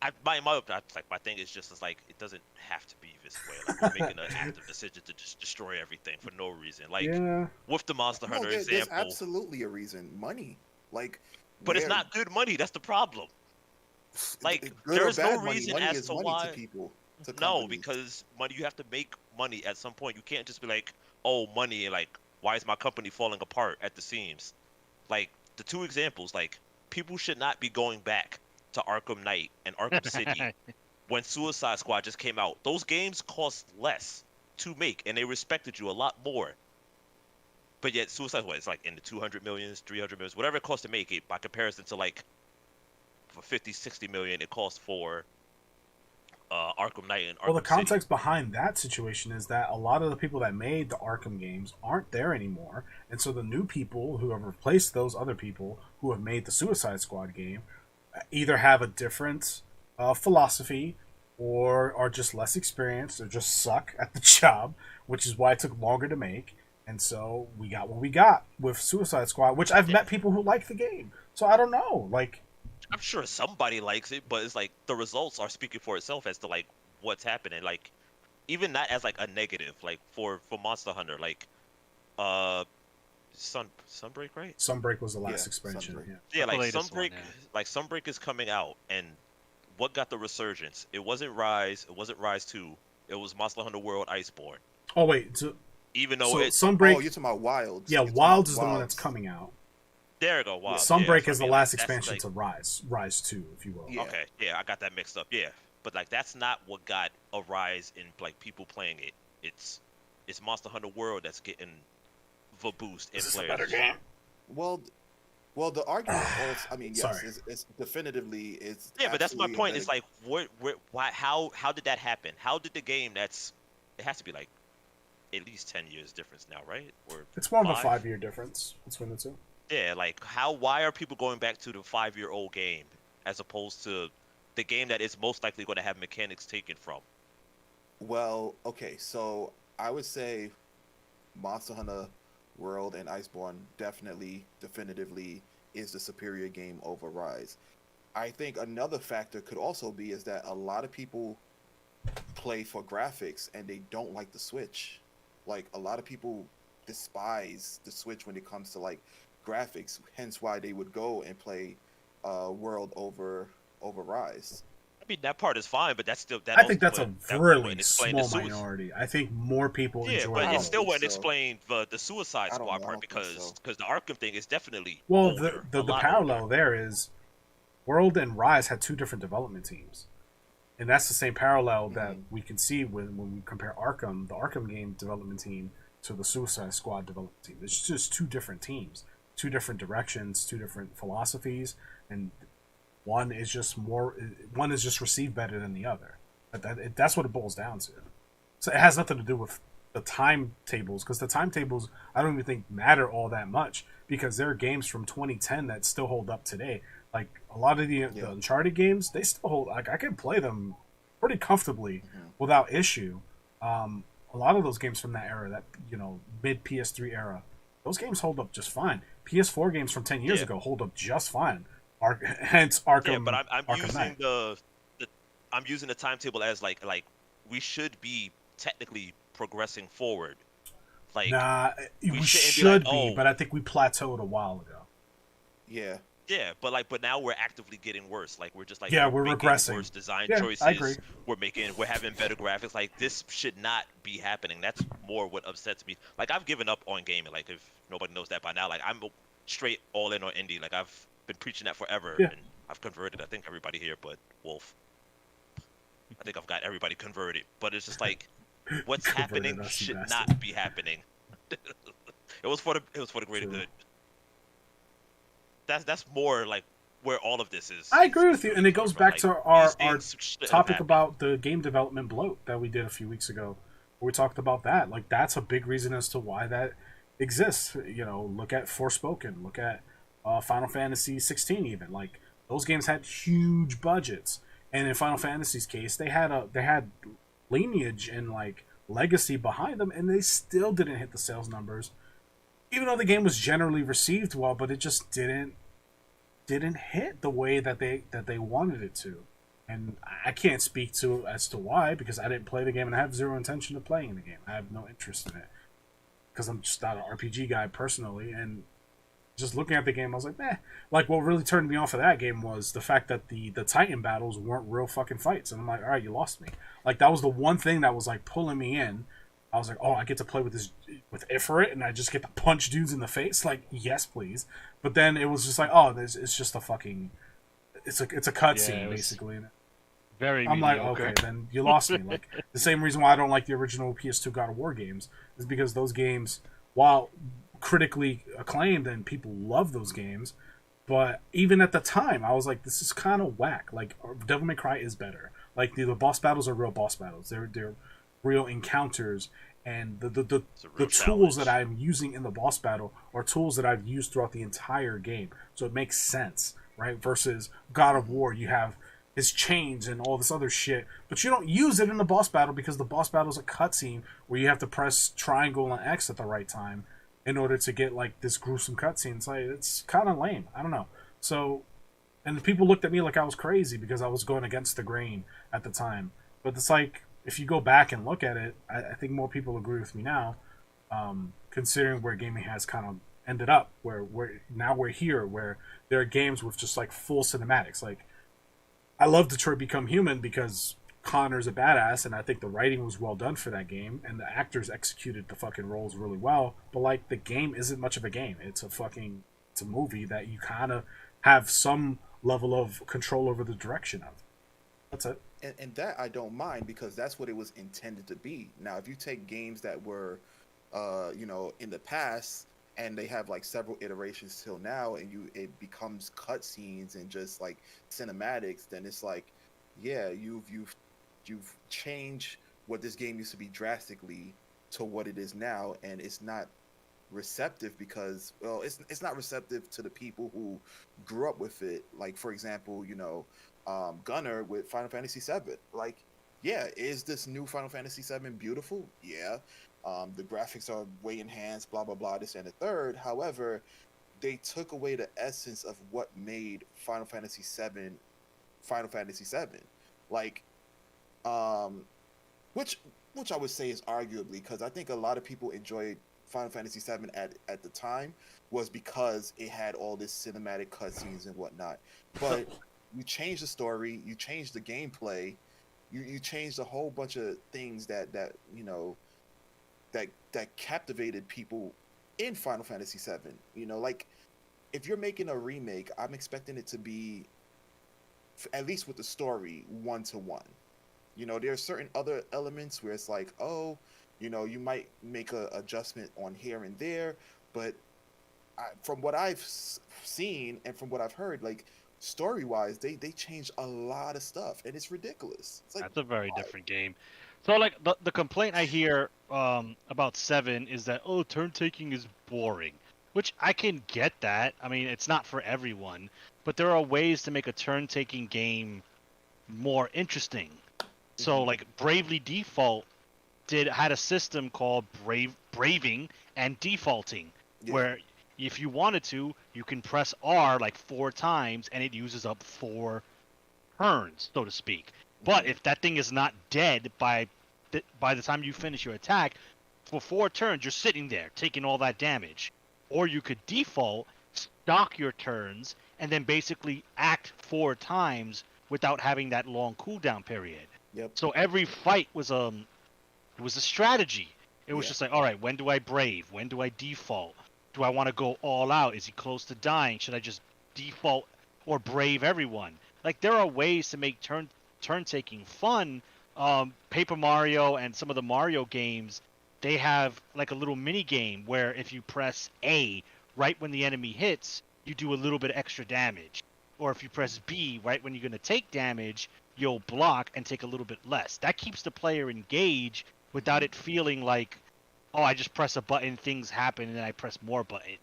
My thing is just it's like it doesn't have to be this way. Like we're making an active decision to just destroy everything for no reason. Like Yeah. with the Monster No, Hunter there's example, absolutely a reason. Money. Like, but it's where- not good money. That's the problem. Like good or there's no bad money. reason Money as is to money why. to people. To No, companies. because money, you have to make money at some point. You can't just be like, oh, money, and like, why is my company falling apart at the seams? Like the two examples, like people should not be going back to Arkham Knight and Arkham City when Suicide Squad just came out. Those games cost less to make, and they respected you a lot more. But yet Suicide Squad is like in the 200 millions, 300 millions, whatever it costs to make it, by comparison to like for 50, 60 million it costs for Arkham Knight and Arkham Well, the City. context behind that situation is that a lot of the people that made the Arkham games aren't there anymore, and so the new people who have replaced those other people who have made the Suicide Squad game either have a different philosophy or are just less experienced or just suck at the job, which is why it took longer to make. And so we got what we got with Suicide Squad, which I've met people who like the game. So I don't know. Like, I'm sure somebody likes it, but it's like the results are speaking for itself as to like what's happening. Like even not as like a negative, like for Monster Hunter, like uh Sunbreak, right? Sunbreak was the last Yeah, expansion. Sunbreak. Yeah. Yeah, The like latest one, Sunbreak, yeah. like Sunbreak is coming out, and what got the resurgence? It wasn't Rise, it wasn't Rise 2, it was Monster Hunter World Iceborne. Oh wait, so, Even though so it, Sunbreak. Oh, you're talking about Wilds. Yeah, You're talking Wilds about is the one that's Wilds. coming out. there you go, wow. Sunbreak is the last That's expansion like, to Rise 2, if you will. Yeah. okay, yeah, I got that mixed up. Yeah, but like that's not what got a rise in like people playing it. It's Monster Hunter World that's getting the boost in Is this a players. better game? Well, the argument also, I mean, yes, Sorry. it's definitively it's. Yeah, but that's my absolutely a point. better- It's like, why, how did that happen? How did the game it has to be like at least 10 years difference now, right? Or It's more of a 5? 5-year difference between the two. Yeah, like why are people going back to the 5-year-old game as opposed to the game that is most likely going to have mechanics taken from? Well, okay, so I would say Monster Hunter World and Iceborne definitively is the superior game over Rise. I think another factor could also be is that a lot of people play for graphics and they don't like the Switch. Like a lot of people despise the Switch when it comes to like graphics, hence why they would go and play World over Rise. I mean, that part is fine, but that's still I think that's a that really wouldn't explain the small suicide. minority. I think more people Yeah, enjoy but it. it still wouldn't think so. explain the Suicide I don't Squad know, I part don't think because so. the Arkham thing is definitely Well, older, the a lot parallel older. there is World and Rise had two different development teams. And that's the same parallel that we can see when we compare Arkham, the Arkham game development team, to the Suicide Squad development team. It's just two different teams, two different directions, two different philosophies, and one is just received better than the other. That's what it boils down to. So it has nothing to do with the timetables, because the timetables I don't even think matter all that much, because there are games from 2010 that still hold up today. Like a lot of the Uncharted games, they still hold. Like I can play them pretty comfortably without issue. A lot of those games from that era, that mid PS3 era, those games hold up just fine. PS4 games from 10 years ago hold up just fine. Hence Arkham. Yeah, but I'm Arkham using Knight. I'm using the timetable as like we should be technically progressing forward. Like Nah, we shouldn't should be be, like, oh. but I think we plateaued a while ago. Yeah. yeah, but now we're actively getting worse. Like we're just like We're making regressing. worse design Yeah, choices. I agree. We're having better graphics. Like this should not be happening. That's more what upsets me. Like I've given up on gaming. Like if nobody knows that by now, like I'm straight all in on indie. Like I've been preaching that forever, Yeah. and I've converted. I think everybody here, but Wolf. I think I've got everybody converted. But it's just like what's Converted happening us, you should bastard. not be happening. It was for the greater True. good. That's more like where all of this is. I agree with you, and it goes back to our these things shouldn't have topic happened. about the game development bloat that we did a few weeks ago, where we talked about that. Like that's a big reason as to why that exists. Look at Forspoken, look at Final Fantasy 16. Even like those games had huge budgets, and in Final Fantasy's case, they had lineage and like legacy behind them, and they still didn't hit the sales numbers, even though the game was generally received well. But it just didn't hit the way that they wanted it to, and I can't speak to as to why, because I didn't play the game and I have zero intention of playing the game. I have no interest in it because I'm just not an RPG guy personally, and just looking at the game I was like, meh. Like what really turned me off of that game was the fact that the Titan battles weren't real fucking fights, and I'm like, all right, you lost me. Like that was the one thing that was like pulling me in. I was like, oh, I get to play with Ifrit, and I just get to punch dudes in the face. Like, yes, please. But then it was just like, oh, it's just a fucking, it's a cutscene Yeah, it was basically. Very I'm like, mediocre. okay, then you lost me. Like the same reason why I don't like the original PS2 God of War games is because those games, while critically acclaimed and people love those games, but even at the time, I was like, this is kind of whack. Like Devil May Cry is better. Like the boss battles are real boss battles. They're real encounters, and the real tools challenge. that I'm using in the boss battle are tools that I've used throughout the entire game. So it makes sense, right? Versus God of War, you have his chains and all this other shit, but you don't use it in the boss battle because the boss battle is a cutscene where you have to press triangle and X at the right time in order to get like this gruesome cutscene. It's like, it's kind of lame. I don't know. So, and the people looked at me like I was crazy because I was going against the grain at the time. But it's like, if you go back and look at it, I think more people agree with me now, considering where gaming has kind of ended up, where we're here, where there are games with just like full cinematics. Like, I love Detroit Become Human because Connor's a badass, and I think the writing was well done for that game, and the actors executed the fucking roles really well. But like, the game isn't much of a game. It's a movie that you kind of have some level of control over the direction of. That's it. And that I don't mind because that's what it was intended to be. Now, if you take games that were, in the past and they have like several iterations till now, and it becomes cutscenes and just like cinematics, then it's like, yeah, you've changed what this game used to be drastically to what it is now, and it's not receptive because, well, it's not receptive to the people who grew up with it. Like, for example, Gunner with Final Fantasy VII. Like, yeah, is this new Final Fantasy VII beautiful? Yeah. The graphics are way enhanced, blah, blah, blah, this and the third. However, they took away the essence of what made Final Fantasy VII Final Fantasy VII. Like, which I would say is arguably, because I think a lot of people enjoyed Final Fantasy VII at the time was because it had all this cinematic cutscenes and whatnot. But you change the story, you change the gameplay, you changed a whole bunch of things that captivated people in Final Fantasy VII. Like, if you're making a remake, I'm expecting it to be, at least with the story, 1-to-1. There are certain other elements where it's like, oh, you might make a adjustment on here and there, but from what I've seen and from what I've heard, like, story-wise, they changed a lot of stuff, and it's ridiculous. It's like, That's a very different game. So like the complaint I hear about 7 is that, oh, turn taking is boring, which I can get that. I mean, it's not for everyone, but there are ways to make a turn taking game more interesting. So like Bravely Default had a system called braving and defaulting, where if you wanted to, you can press R like 4 times and it uses up 4 turns, so to speak. But if that thing is not dead by the time you finish your attack, for 4 turns you're sitting there taking all that damage. Or you could default, stock your turns, and then basically act 4 times without having that long cooldown period. Yep. So every fight was a strategy. It was just like, all right, when do I brave? When do I default? Do I want to go all out? Is he close to dying? Should I just default or brave everyone? Like, there are ways to make turn taking fun. Paper Mario and some of the Mario games, they have like a little mini game where if you press A right when the enemy hits, you do a little bit of extra damage. Or if you press B right when you're going to take damage, you'll block and take a little bit less. That keeps the player engaged without it feeling like, oh, I just press a button, things happen, and then I press more button.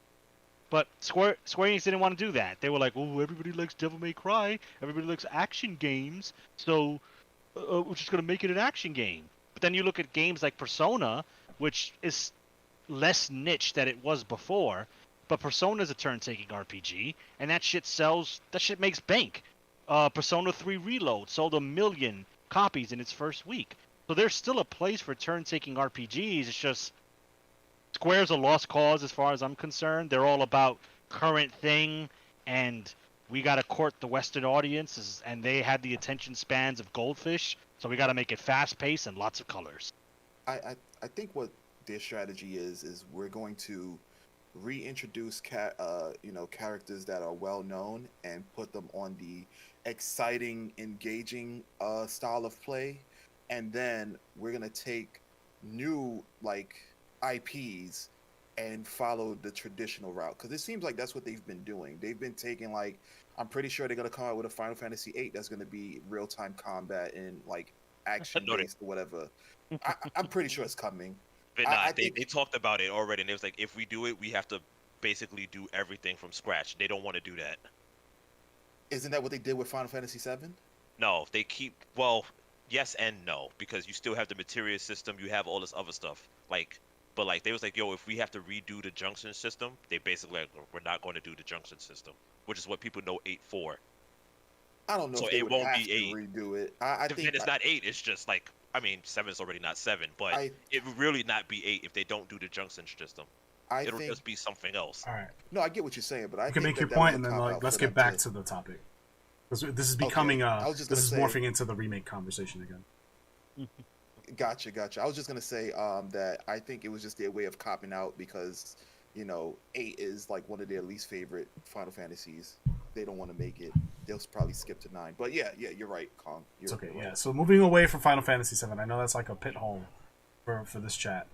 But Square Enix didn't want to do that. They were like, oh, everybody likes Devil May Cry, everybody likes action games, so we're just going to make it an action game. But then you look at games like Persona, which is less niche than it was before, but Persona is a turn-taking RPG, and that shit makes bank. Persona 3 Reload sold 1 million copies in its first week. So there's still a place for turn-taking RPGs. It's just Square's a lost cause as far as I'm concerned. They're all about current thing, and we got to court the Western audiences, and they had the attention spans of goldfish, so we got to make it fast-paced and lots of colors. I think what their strategy is we're going to reintroduce characters that are well known and put them on the exciting, engaging style of play, and then we're gonna take new like IPs and follow the traditional route, because it seems like that's what they've been doing. They've been taking, like, I'm pretty sure they're gonna come out with a Final Fantasy VIII that's gonna be real-time combat and like action based or whatever. I'm pretty sure it's coming. But nah, they talked about it already, and it was like, if we do it, we have to basically do everything from scratch. They don't want to do that. Isn't that what they did with Final Fantasy VII? No, they keep well, yes and no, because you still have the materia system, you have all this other stuff. Like, but like they was like, yo, if we have to redo the junction system, they basically like, we're not going to do the junction system, which is what people know 8 for. I don't know So if they it would won't have be to 8. redo it. I Then think it's not 8. It's just like, I mean, 7 is already not 7, but I it would really not be 8 if they don't do the junction system. I It'll think just be something else. All right, no, I get what you're saying, but I you can think make your that was point, a and then cop like out let's for get them back to. to the topic. This is Okay, becoming I was just this gonna is say. morphing into the remake conversation again. Gotcha. I was just gonna say that I think it was just their way of copping out because 8 is like one of their least favorite Final Fantasies. They don't want to make it. They'll probably skip to 9. But yeah, you're right, Kong. It's okay. You're Yeah. right. So moving away from Final Fantasy VII, I know that's like a pit hole for this chat.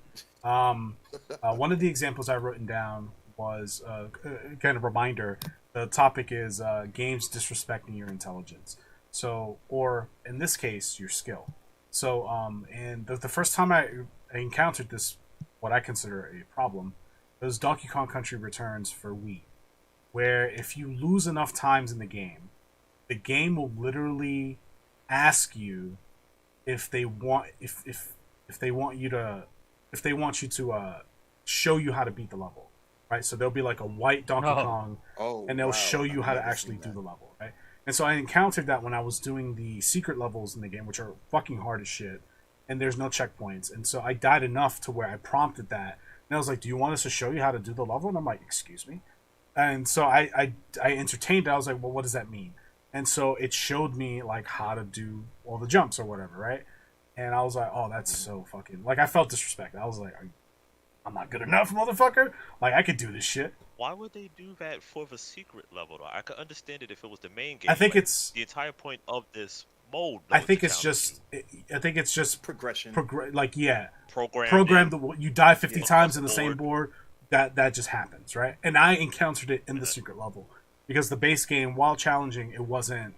One of the examples I written down was kind of reminder. The topic is games disrespecting your intelligence. So, or in this case, your skill. So, and the first time I encountered this, what I consider a problem, was Donkey Kong Country Returns for Wii, where if you lose enough times in the game will literally ask you if they want if they want you to show you how to beat the level, right? So there'll be like a white Donkey Oh. Kong, Oh, and they'll wow. show you I've how to never actually seen do that. the level, right? And so I encountered that when I was doing the secret levels in the game, which are fucking hard as shit, and there's no checkpoints. And so I died enough to where I prompted that, and I was like, "Do you want us to show you how to do the level?" And I'm like, "Excuse me." And so I entertained it. I was like, "Well, what does that mean?" And so it showed me like how to do all the jumps or whatever, right? And I was like, "Oh, that's so fucking like." I felt disrespected. I was like, "I'm not good enough, motherfucker. Like I could do this shit." Why would they do that for the secret level though? I could understand it if it was the main game. I think but it's. the entire point of this mode. I Though, is think to it's challenge just. I think it's just Progression. like yeah, you. Programmed programmed. in You die 50 Yeah. times across in the the same board. board. That just happens, right? And I encountered it in the secret level because the base game, while challenging, it wasn't.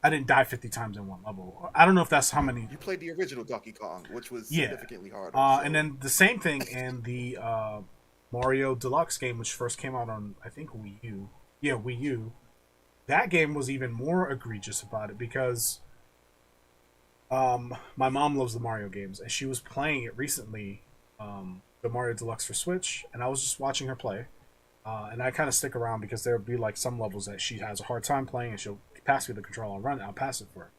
I didn't die 50 times in one level. I don't know if that's how many. You played the original Donkey Kong, which was Yeah. significantly harder. And then the same thing in the Mario Deluxe game, which first came out on I think Wii U. Yeah, Wii U. That game was even more egregious about it because my mom loves the Mario games, and she was playing it recently, the Mario Deluxe for Switch, and I was just watching her play. And I kind of stick around because there would be like some levels that she has a hard time playing, and she'll pass me the controller and run it. I'll pass it for her.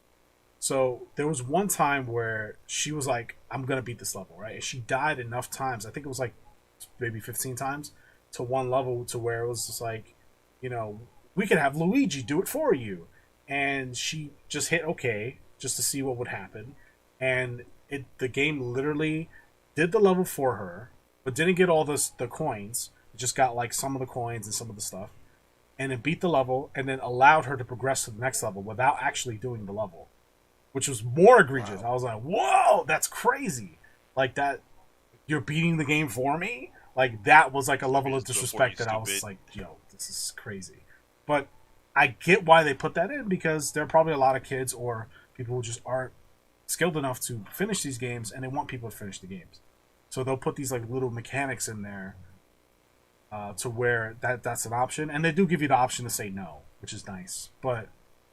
So there was one time where she was like, "I'm gonna beat this level," right? And she died enough times. I think it was like maybe 15 times to one level to where it was just like, we could have Luigi do it for you, and she just hit OK just to see what would happen, and the game literally did the level for her, but didn't get all the coins. It just got like some of the coins and some of the stuff, and it beat the level, and then allowed her to progress to the next level without actually doing the level, which was more egregious. Wow. I was like, "Whoa, that's crazy!" Like that, you're beating the game for me. Like that was like a level of Just disrespect before that you I was stupid. like, "Yo, this is crazy." But I get why they put that in because there are probably a lot of kids or people who just aren't skilled enough to finish these games, and they want people to finish the games. So they'll put these like little mechanics in there to where that's an option, and they do give you the option to say no, which is nice. But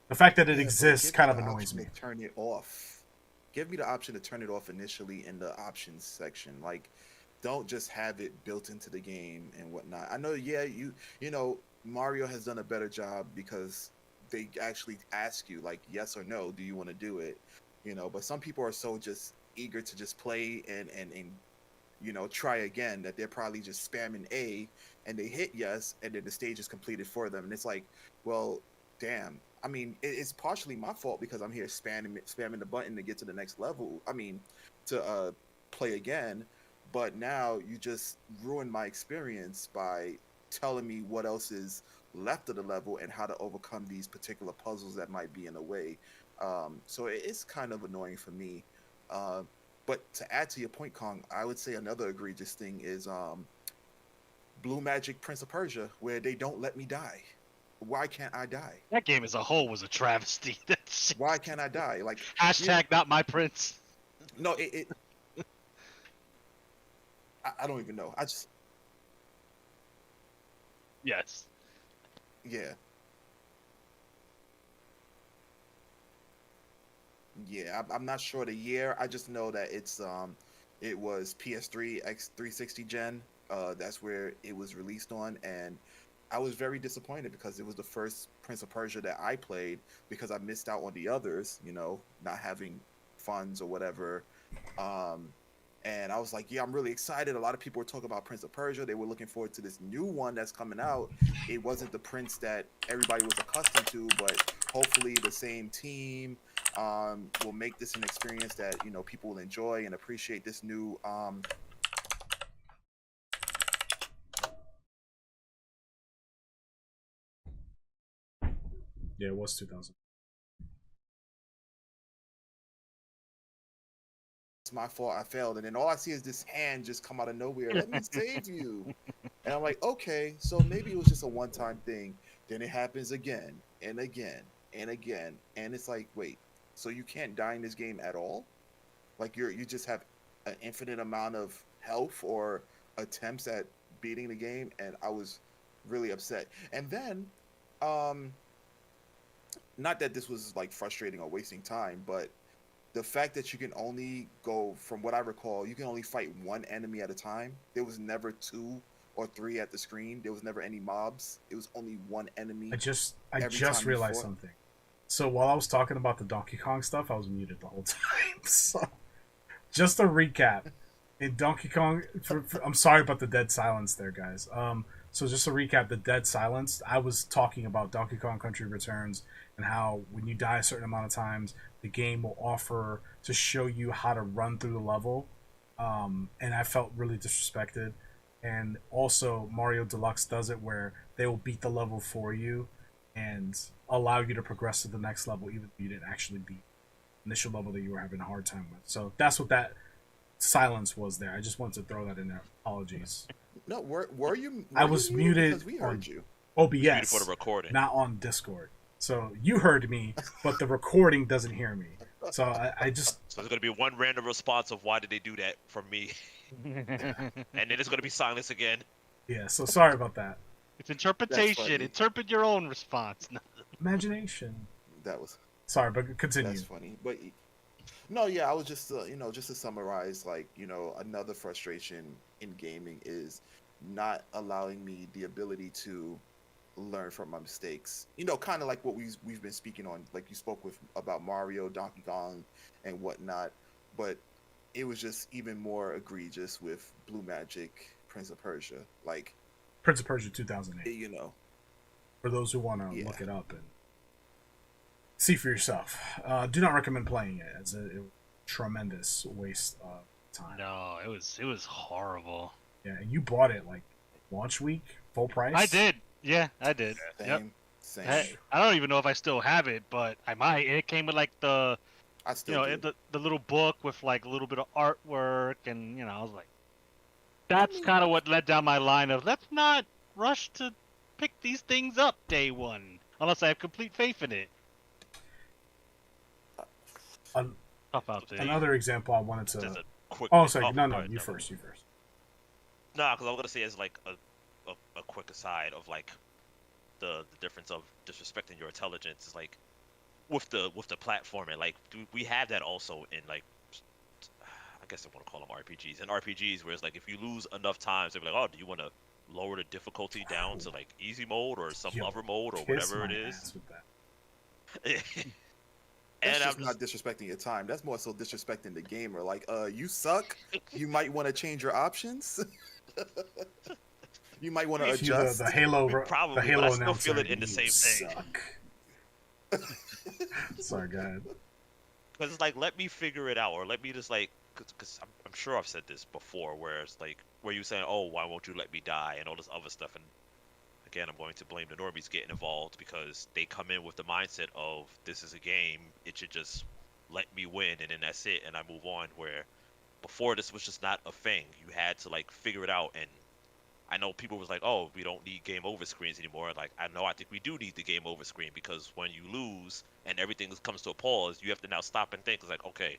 the fact that it Yeah, but exists give me kind of the annoys option me. to turn it off. Give me the option to turn it off initially in the options section. Like, don't just have it built into the game and whatnot. I know, yeah, Mario has done a better job because they actually ask you like yes or no, do you want to do it? But some people are so just eager to just play and try again that they're probably just spamming A and they hit yes and then the stage is completed for them. And it's like, well, damn. I mean, it's partially my fault because I'm here spamming the button to get to the next level. I mean, to play again. But now you just ruined my experience by telling me what else is left of the level and how to overcome these particular puzzles that might be in the way. So it's kind of annoying for me. But to add to your point, Kong, I would say another egregious thing is Blue Magic Prince of Persia, where they don't let me die. Why can't I die? That game as a whole was a travesty. That's Why can't I die? Like hashtag not my prince. no, I don't even know. I just Yes. yeah. Yeah, I'm not sure the year. I just know that it was PS3 X 360 gen. That's where it was released on, and I was very disappointed because it was the first Prince of Persia that I played because I missed out on the others. Not having funds or whatever. Um, and I was like, yeah, I'm really excited. A lot of people were talking about Prince of Persia. They were looking forward to this new one that's coming out. It wasn't the Prince that everybody was accustomed to, but hopefully the same team will make this an experience that people will enjoy and appreciate this new. Yeah, it was 2000. It's my fault. I failed, and then all I see is this hand just come out of nowhere. Let me save you. And I'm like, okay, so maybe it was just a one-time thing. Then it happens again and again and again, and it's like, wait, so you can't die in this game at all? Like you just have an infinite amount of health or attempts at beating the game, and I was really upset. And then, not that this was like frustrating or wasting time, but the fact that you can only go, from what I recall, you can only fight one enemy at a time. There was never two or three at the screen. There was never any mobs. It was only one enemy. I just every time you realized fought. something. So while I was talking about the Donkey Kong stuff, I was muted the whole time. So just a recap. In Donkey Kong, I'm sorry about the dead silence there, guys. So just to recap, the dead silence. I was talking about Donkey Kong Country Returns and how when you die a certain amount of times, the game will offer to show you how to run through the level. And I felt really disrespected. And also, Mario Deluxe does it where they will beat the level for you and allow you to progress to the next level, even if you didn't actually beat the initial level that you were having a hard time with. So that's what that silence was there. I just wanted to throw that in there. Apologies. No, were you? I was you muted because we heard on you. OBS for the recording. not on Discord. So you heard me, but the recording doesn't hear me. So I just... So there's gonna be one random response of why did they do that from me, and then it's gonna be silence again. Yeah, so sorry about that. It's interpretation. Interpret your own response. Imagination. That was Sorry, but continue. That's funny. But no, yeah, I was just just to summarize, like another frustration in gaming is not allowing me the ability to learn from my mistakes. Kind of like what we've been speaking on, like you spoke with about Mario, Donkey Kong, and whatnot. But it was just even more egregious with Blue Magic, Prince of Persia. Like Prince of Persia 2008. For those who want to look it up and see for yourself. Do not recommend playing it as a tremendous waste of time. No, it was horrible. Yeah, and you bought it like launch week, full price? I did. Yeah, I did. Same. I don't even know if I still have it, but I might. It came with like the I still do. the little book with like a little bit of artwork, and I was like, that's kind of what led down my line of let's not rush to pick these things up day one unless I have complete faith in it. Tough out there. Another example I wanted to... Just a quick. Oh, sorry. No, you first. You first. No, because I'm gonna say as like a quick aside of like the difference of disrespecting your intelligence is like with the platforming. Like we have that also in like I guess I want to call them RPGs. In RPGs, where it's like if you lose enough times, they're like, oh, do you want to lower the difficulty down to like easy mode or some other mode or whatever it is? That's just not disrespecting your time. That's more so disrespecting the gamer. Like, you suck. You might want to change your options. You might want to adjust. The Halo, probably, the Halo but I still announcer. feel it in the same thing. Sorry, go ahead. Because it's like, let me figure it out, or let me just like, because I'm sure I've said this before, where it's like, where you saying, oh, why won't you let me die, and all this other stuff, and again, I'm going to blame the normies getting involved because they come in with the mindset of this is a game, it should just let me win, and then that's it, and I move on. Where before this was just not a thing. You had to like figure it out, and I know people was like, oh, we don't need game over screens anymore. Like, I think we do need the game over screen because when you lose and everything comes to a pause, you have to now stop and think. It's like, okay,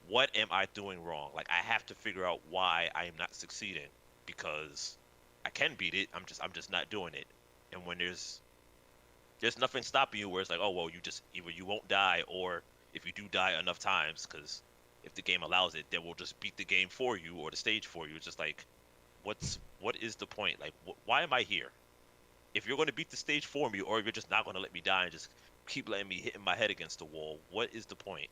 what am I doing wrong? Like, I have to figure out why I am not succeeding because I can beat it. I'm just not doing it. And when there's nothing stopping you where it's like, oh, well, you just either you won't die or if you do die enough times, because if the game allows it, then we'll just beat the game for you or the stage for you. It's just like, what is the point? Like, why am I here? If you're going to beat the stage for me, or if you're just not going to let me die and just keep letting me hitting my head against the wall, what is the point?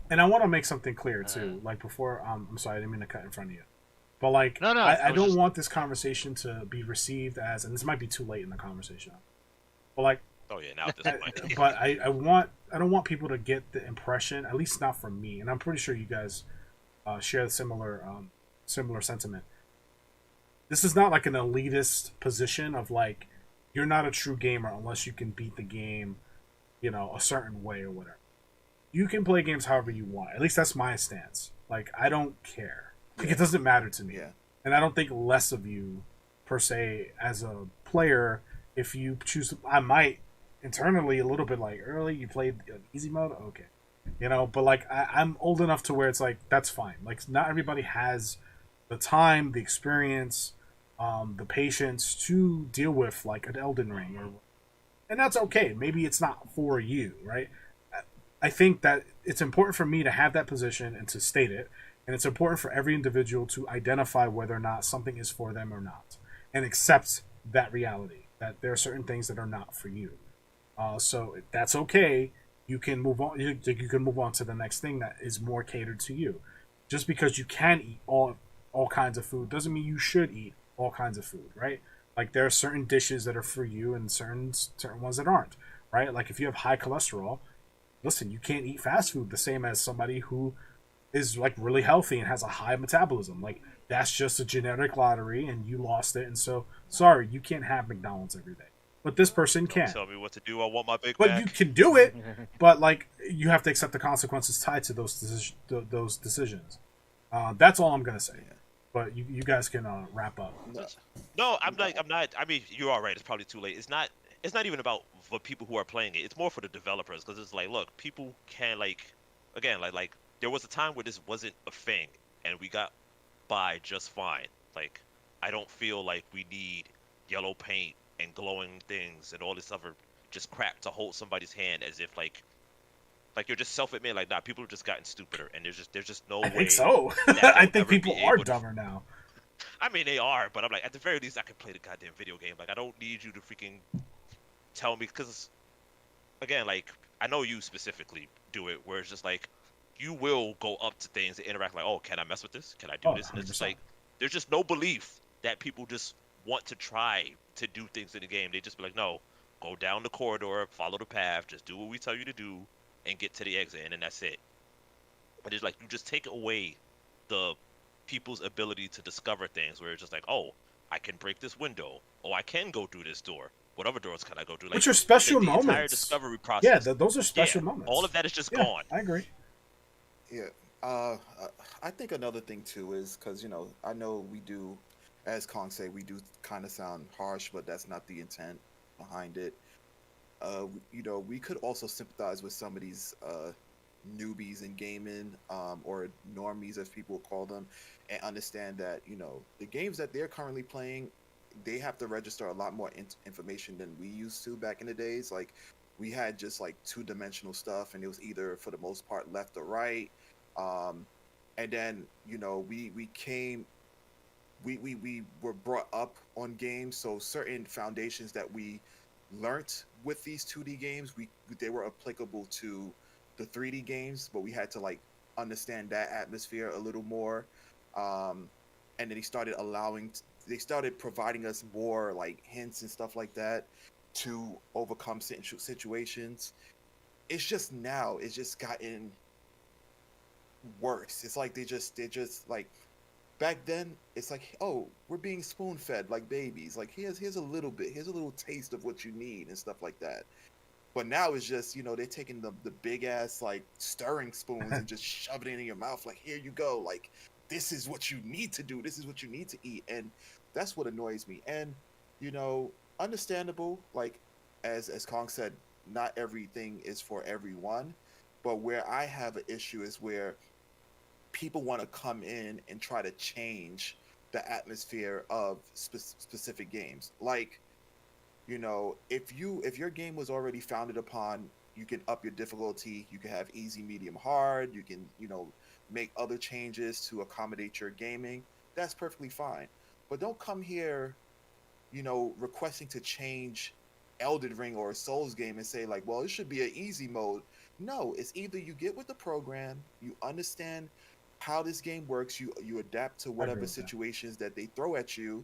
And I want to make something clear too. Like before, I'm sorry, I didn't mean to cut in front of you. But like, No, I was don't just- want this conversation to be received as, and this might be too late in the conversation. But like, Oh yeah, now at this point. but I don't want people to get the impression, at least not from me, and I'm pretty sure you guys share the similar sentiment. This is not like an elitist position of like you're not a true gamer unless you can beat the game, a certain way or whatever. You can play games however you want. At least that's my stance. Like I don't care. Like it doesn't matter to me. Yeah. And I don't think less of you per se as a player if you choose to, I might internally a little bit like early you played easy mode, okay. But like I'm old enough to where it's like that's fine. Like not everybody has the time, the experience, the patience to deal with like an Elden Ring and that's okay. Maybe it's not for you, right? I think that it's important for me to have that position and to state it, and it's important for every individual to identify whether or not something is for them or not, and accept that reality that there are certain things that are not for you. So that's okay. You can move on. You can move on to the next thing that is more catered to you. Just because you can eat all kinds of food doesn't mean you should eat all kinds of food, right? Like there are certain dishes that are for you and certain ones that aren't, right? Like if you have high cholesterol, listen, you can't eat fast food the same as somebody who is like really healthy and has a high metabolism. Like that's just a genetic lottery and you lost it, and so sorry, you can't have McDonald's every day. But this person can. Tell me what to do. I want my Big But Mac. you can do it. But like you have to accept the consequences tied to those decisions. That's all I'm gonna say. But you guys can wrap up. No, I'm not. I mean, you're all right. It's probably too late. It's not. It's not even about for people who are playing it. It's more for the developers because it's like, look, people can again, like there was a time where this wasn't a thing, and we got by just fine. Like, I don't feel like we need yellow paint and glowing things and all this other just crap to hold somebody's hand as if like you're just self-admitting like, nah, people have just gotten stupider, and there's just no way. I think so. that I they'll think ever be people are able to- dumber now. I mean, they are, but I'm like, at the very least, I can play the goddamn video game. Like, I don't need you to freaking tell me, because, again, like, I know you specifically do it, where it's just like, you will go up to things and interact like, oh, can I mess with this? Can I do this? And it's just 100%. like, there's just no belief that people just want to try to do things in the game. They just be like, no, go down the corridor, follow the path, just do what we tell you to do, and get to the exit, and then that's it. But it's like, you just take away the people's ability to discover things, where it's just like, oh, I can break this window, oh, I can go through this door. What other doors can I go through? Like, Which are special the entire moments. discovery Yeah, process. those are special moments. All of that is just Yeah, gone. I agree. Yeah. I think another thing too is because I know we do, as Kong say, we do kind of sound harsh, but that's not the intent behind it. We could also sympathize with some of these newbies in gaming, or normies as people call them, and understand that the games that they're currently playing, they have to register a lot more information than we used to back in the days. Like we had just like two-dimensional stuff, and it was either for the most part left or right. And then we were brought up on games, so certain foundations that we learnt with these 2D games, they were applicable to the 3D games, but we had to like understand that atmosphere a little more. And then they started providing us more like hints and stuff like that to overcome situations. It's just now, it's just gotten worse. It's like they just like back then. It's like, oh, we're being spoon fed like babies. Like here's a little bit, here's a little taste of what you need and stuff like that. But now it's just they're taking the big ass like stirring spoons and just shoving it in your mouth. Like here you go. Like this is what you need to do. This is what you need to eat, and that's what annoys me. And understandable. Like as Kong said, not everything is for everyone. But where I have an issue is where people want to come in and try to change the atmosphere of specific games. Like, if your game was already founded upon you can up your difficulty. You can have easy, medium, hard. You can, make other changes to accommodate your gaming. That's perfectly fine. But don't come here, requesting to change Elden Ring or a Souls game and say like, well, it should be an easy mode. No, it's either you get with the program, you understand how this game works, you adapt to I agree whatever with that. situations that they throw at you,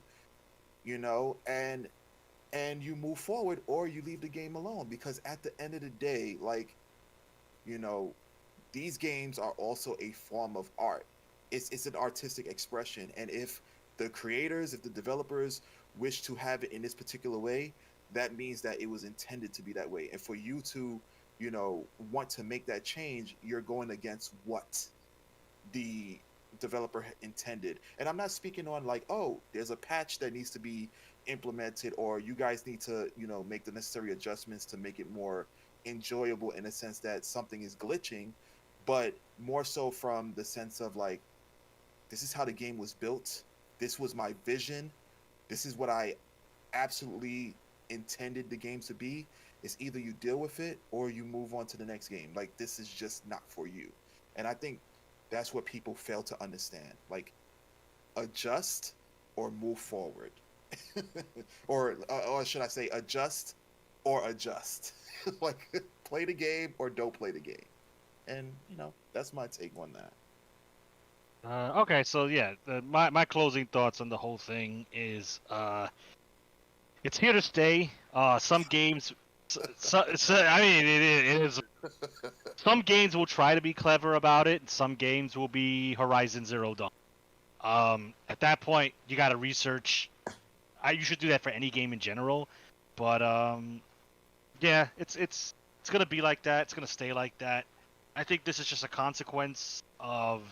and you move forward, or you leave the game alone. Because at the end of the day, like, you know, these games are also a form of art. It's an artistic expression, and if the creators, if the developers wish to have it in this particular way, that means that it was intended to be that way. And for you to, want to make that change, you're going against what the developer intended. And I'm not speaking on like, oh, there's a patch that needs to be implemented, or you guys need to, make the necessary adjustments to make it more enjoyable in a sense that something is glitching, but more so from the sense of like, this is how the game was built. This was my vision. This is what I absolutely intended the game to be. It's either you deal with it or you move on to the next game. Like, this is just not for you. And I think that's what people fail to understand. Like, adjust or move forward. or should I say adjust or adjust. Like, play the game or don't play the game. And, that's my take on that. Okay, so yeah, my closing thoughts on the whole thing is it's here to stay. Some games, I mean, it is. Some games will try to be clever about it, and some games will be Horizon Zero Dawn. At that point, you got to research. You should do that for any game in general, but yeah, it's gonna be like that. It's gonna stay like that. I think this is just a consequence of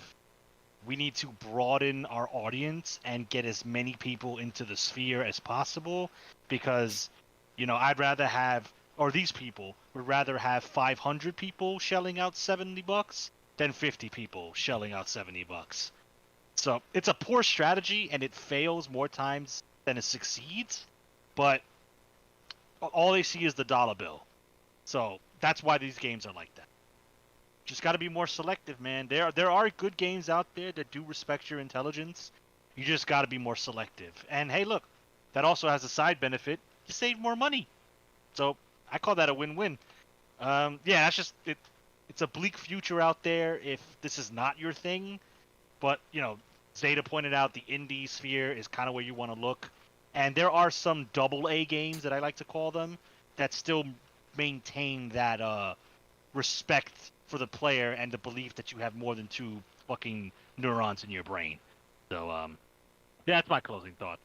we need to broaden our audience and get as many people into the sphere as possible, because I'd rather have, or these people would rather have 500 people shelling out $70 than 50 people shelling out $70. So it's a poor strategy, and it fails more times than it succeeds, but all they see is the dollar bill. So that's why these games are like that. Just got to be more selective, man. There are good games out there that do respect your intelligence. You just got to be more selective. And hey, look, that also has a side benefit. You save more money. So I call that a win-win. Yeah, that's just it. It's a bleak future out there if this is not your thing. But Zeta pointed out the indie sphere is kind of where you want to look. And there are some AA games, that I like to call them, that still maintain that respect for the player and the belief that you have more than two fucking neurons in your brain. So that's my closing thoughts.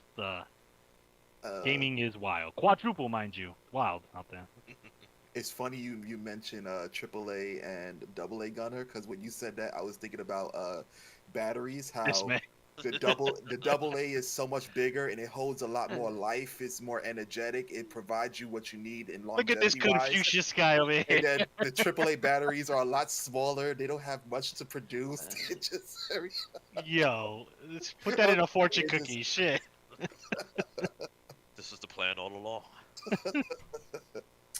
Gaming is wild. Quadruple, mind you. Wild out there. It's funny you mentioned AAA and AA gunner, because when you said that, I was thinking about batteries. How This man. the AA is so much bigger and it holds a lot more life. It's more energetic. It provides you what you need in Look at this longevity wise. Confucius guy over here. And then the AAA batteries are a lot smaller. They don't have much to produce. It just Yo, let's put that in a fortune It's just- cookie. Shit. This was the plan all along.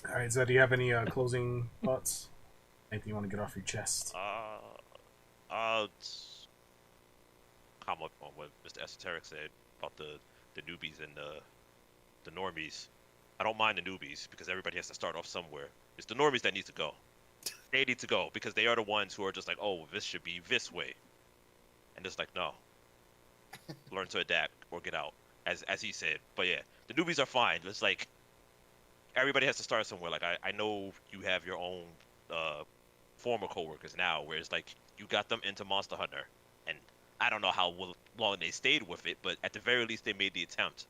All right, Zed, do you have any closing thoughts? Anything you want to get off your chest? Comment on what Mr. Esoteric said about the newbies and the normies. I don't mind the newbies because everybody has to start off somewhere. It's the normies that need to go. They need to go because they are the ones who are just like, oh, this should be this way, and it's like, no. Learn to adapt or get out, as he said. But yeah, the newbies are fine. It's like everybody has to start somewhere. Like I know you have your own former coworkers now, where it's like you got them into Monster Hunter, and I don't know how long they stayed with it, but at the very least they made the attempt,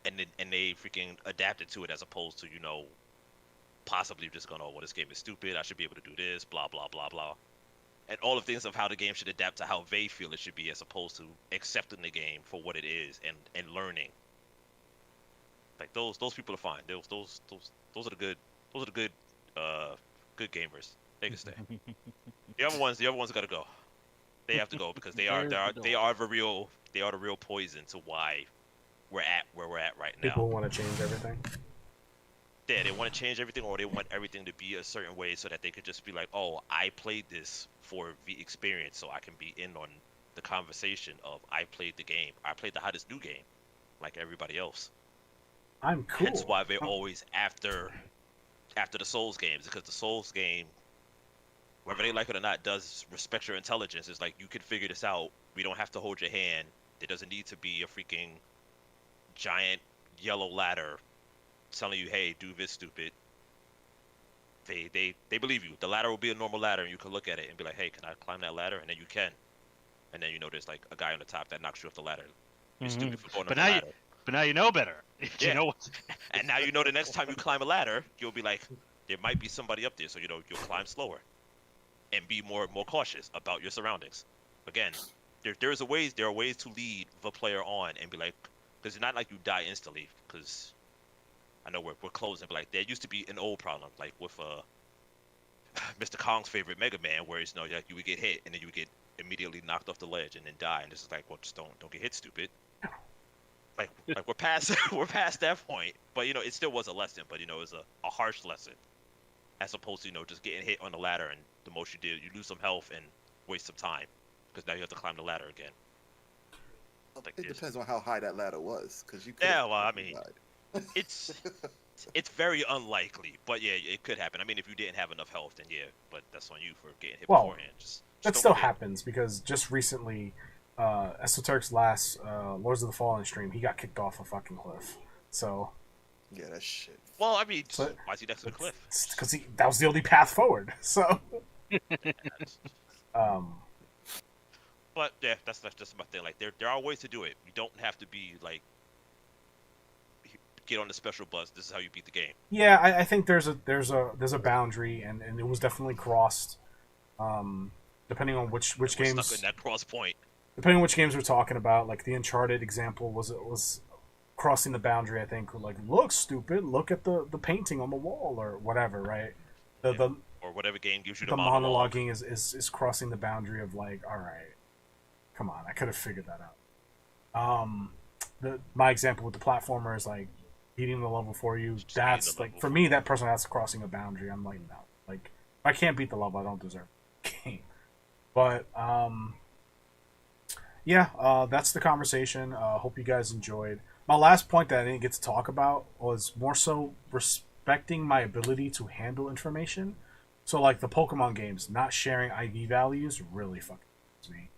and they freaking adapted to it, as opposed to possibly just going, oh, well, this game is stupid. I should be able to do this, blah blah blah blah, and all the things of how the game should adapt to how they feel it should be, as opposed to accepting the game for what it is and learning. Like those people are fine. Those are the good good gamers. They can stay. The other ones gotta go. They have to go because they are the real poison to why we're at where we're at right now. People want to change everything. they want to change everything, or they want everything to be a certain way so that they could just be like, oh, I played this for the experience, so I can be in on the conversation of I played the game. I played the hottest new game, like everybody else. I'm Hence cool. why they're always after the Souls games, because the Souls game, whether they like it or not, does respect your intelligence. It's like, you can figure this out. We don't have to hold your hand. There doesn't need to be a freaking giant yellow ladder telling you, hey, do this, stupid. They believe you. The ladder will be a normal ladder, and you can look at it and be like, hey, can I climb that ladder? And then you can. And then, there's like a guy on the top that knocks you off the ladder. You're stupid for going But up the now ladder. but now you know better. Yeah. You know what? And now the next time you climb a ladder, you'll be like, there might be somebody up there, so you'll climb slower and be more cautious about your surroundings. Again, there are ways to lead the player on and be like, because it's not like you die instantly. Because I know we're closing, but like, there used to be an old problem, like with Mr. Kong's favorite Mega Man, where it's like, you would get hit and then you would get immediately knocked off the ledge and then die. And this is like, well, just don't get hit, stupid. Like we're past that point, but it still was a lesson, but it was a harsh lesson, as opposed to just getting hit on the ladder, and the most you did, you lose some health and waste some time, because now you have to climb the ladder again. Like, It depends on how high that ladder was, because you could. Yeah, well, I mean, it's very unlikely, but yeah, it could happen. I mean, if you didn't have enough health, then yeah, but that's on you for getting hit beforehand. Just that don't still get hit. happens, because just recently, Esoteric's last Lords of the Fallen stream, he got kicked off a fucking cliff. So Yeah, that shit. Well, I mean, So- why is he next to the cliff? because that was the only path forward. So, But yeah, that's just my thing. Like, there are ways to do it. You don't have to be like, get on the special bus. This is how you beat the game. yeah, I think there's a boundary, and it was definitely crossed. Depending on which We're games, stuck in that cross point. depending on which games we're talking about, like the Uncharted example was crossing the boundary. I think, like, look, stupid, look at the painting on the wall or whatever, right? The Or whatever game gives you the the monologue. monologuing is crossing the boundary of, like, all right, come on, I could have figured that out. My example with the platformer is like beating the level for you. Just That's beating the like, level for me, that person, that's crossing a boundary. I'm like, no, like, if I can't beat the level, I don't deserve the game. But yeah, that's the conversation. Hope you guys enjoyed. My last point that I didn't get to talk about was more so respecting my ability to handle information. So, like the Pokemon games, not sharing IV values really fucking me.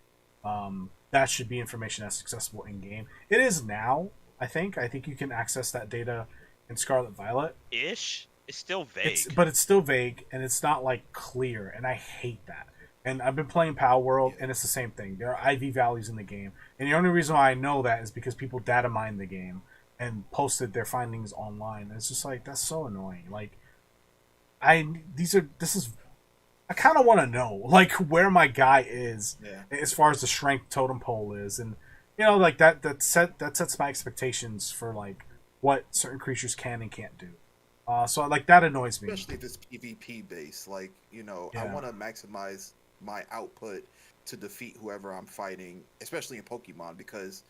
That should be information that's accessible in game. It is now, I think. I think you can access that data in Scarlet Violet. Ish. It's still vague. But it's still vague, and it's not, like, clear, and I hate that. And I've been playing Power World, and it's the same thing. There are IV values in the game, and the only reason why I know that is because people data mined the game and posted their findings online. And it's just like, that's so annoying. Like, I kind of want to know, like, where my guy is, Yeah. as far as the strength totem pole is, and like that sets my expectations for, like, what certain creatures can and can't do. So, like, that annoys me. Especially if it's PvP based. Like, I Yeah. want to maximize my output to defeat whoever I'm fighting, especially in Pokemon, because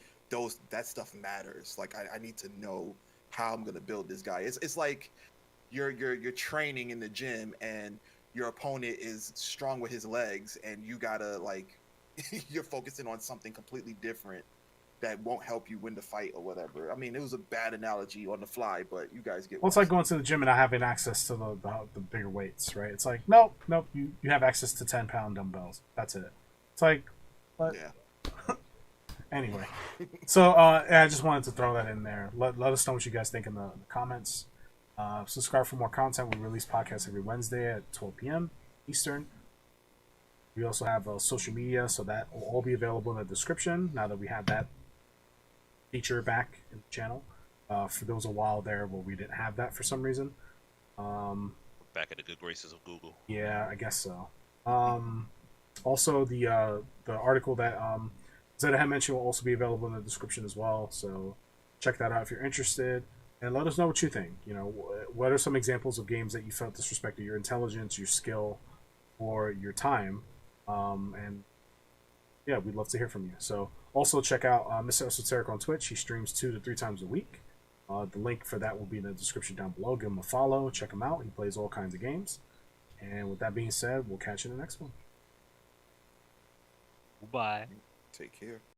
that stuff matters. Like, I need to know how I'm gonna build this guy. It's like you're training in the gym, and your opponent is strong with his legs, and you gotta, like, you're focusing on something completely different that won't help you win the fight or whatever. I mean, it was a bad analogy on the fly, but you guys get. Well, it's like going to the gym and not having access to the bigger weights, right? It's like, nope, you have access to 10-pound dumbbells. That's it. It's like, what? Yeah. Anyway, so I just wanted to throw that in there. Let us know what you guys think in the comments. Subscribe for more content. We release podcasts every Wednesday at 12 p.m. Eastern. We also have social media, so that will all be available in the description now that we have that feature back in the channel. For there was a while there where we didn't have that for some reason. Back at the good graces of Google. Yeah, I guess so. Also, the article that Zeta had mentioned will also be available in the description as well. So check that out if you're interested, and let us know what you think. What are some examples of games that you felt disrespected your intelligence, your skill, or your time? And yeah, we'd love to hear from you. So also check out Mr. Esoteric on Twitch. He streams 2 to 3 times a week. The link for that will be in the description down below. Give him a follow, check him out. He plays all kinds of games. And with that being said, we'll catch you in the next one. Bye. Take care.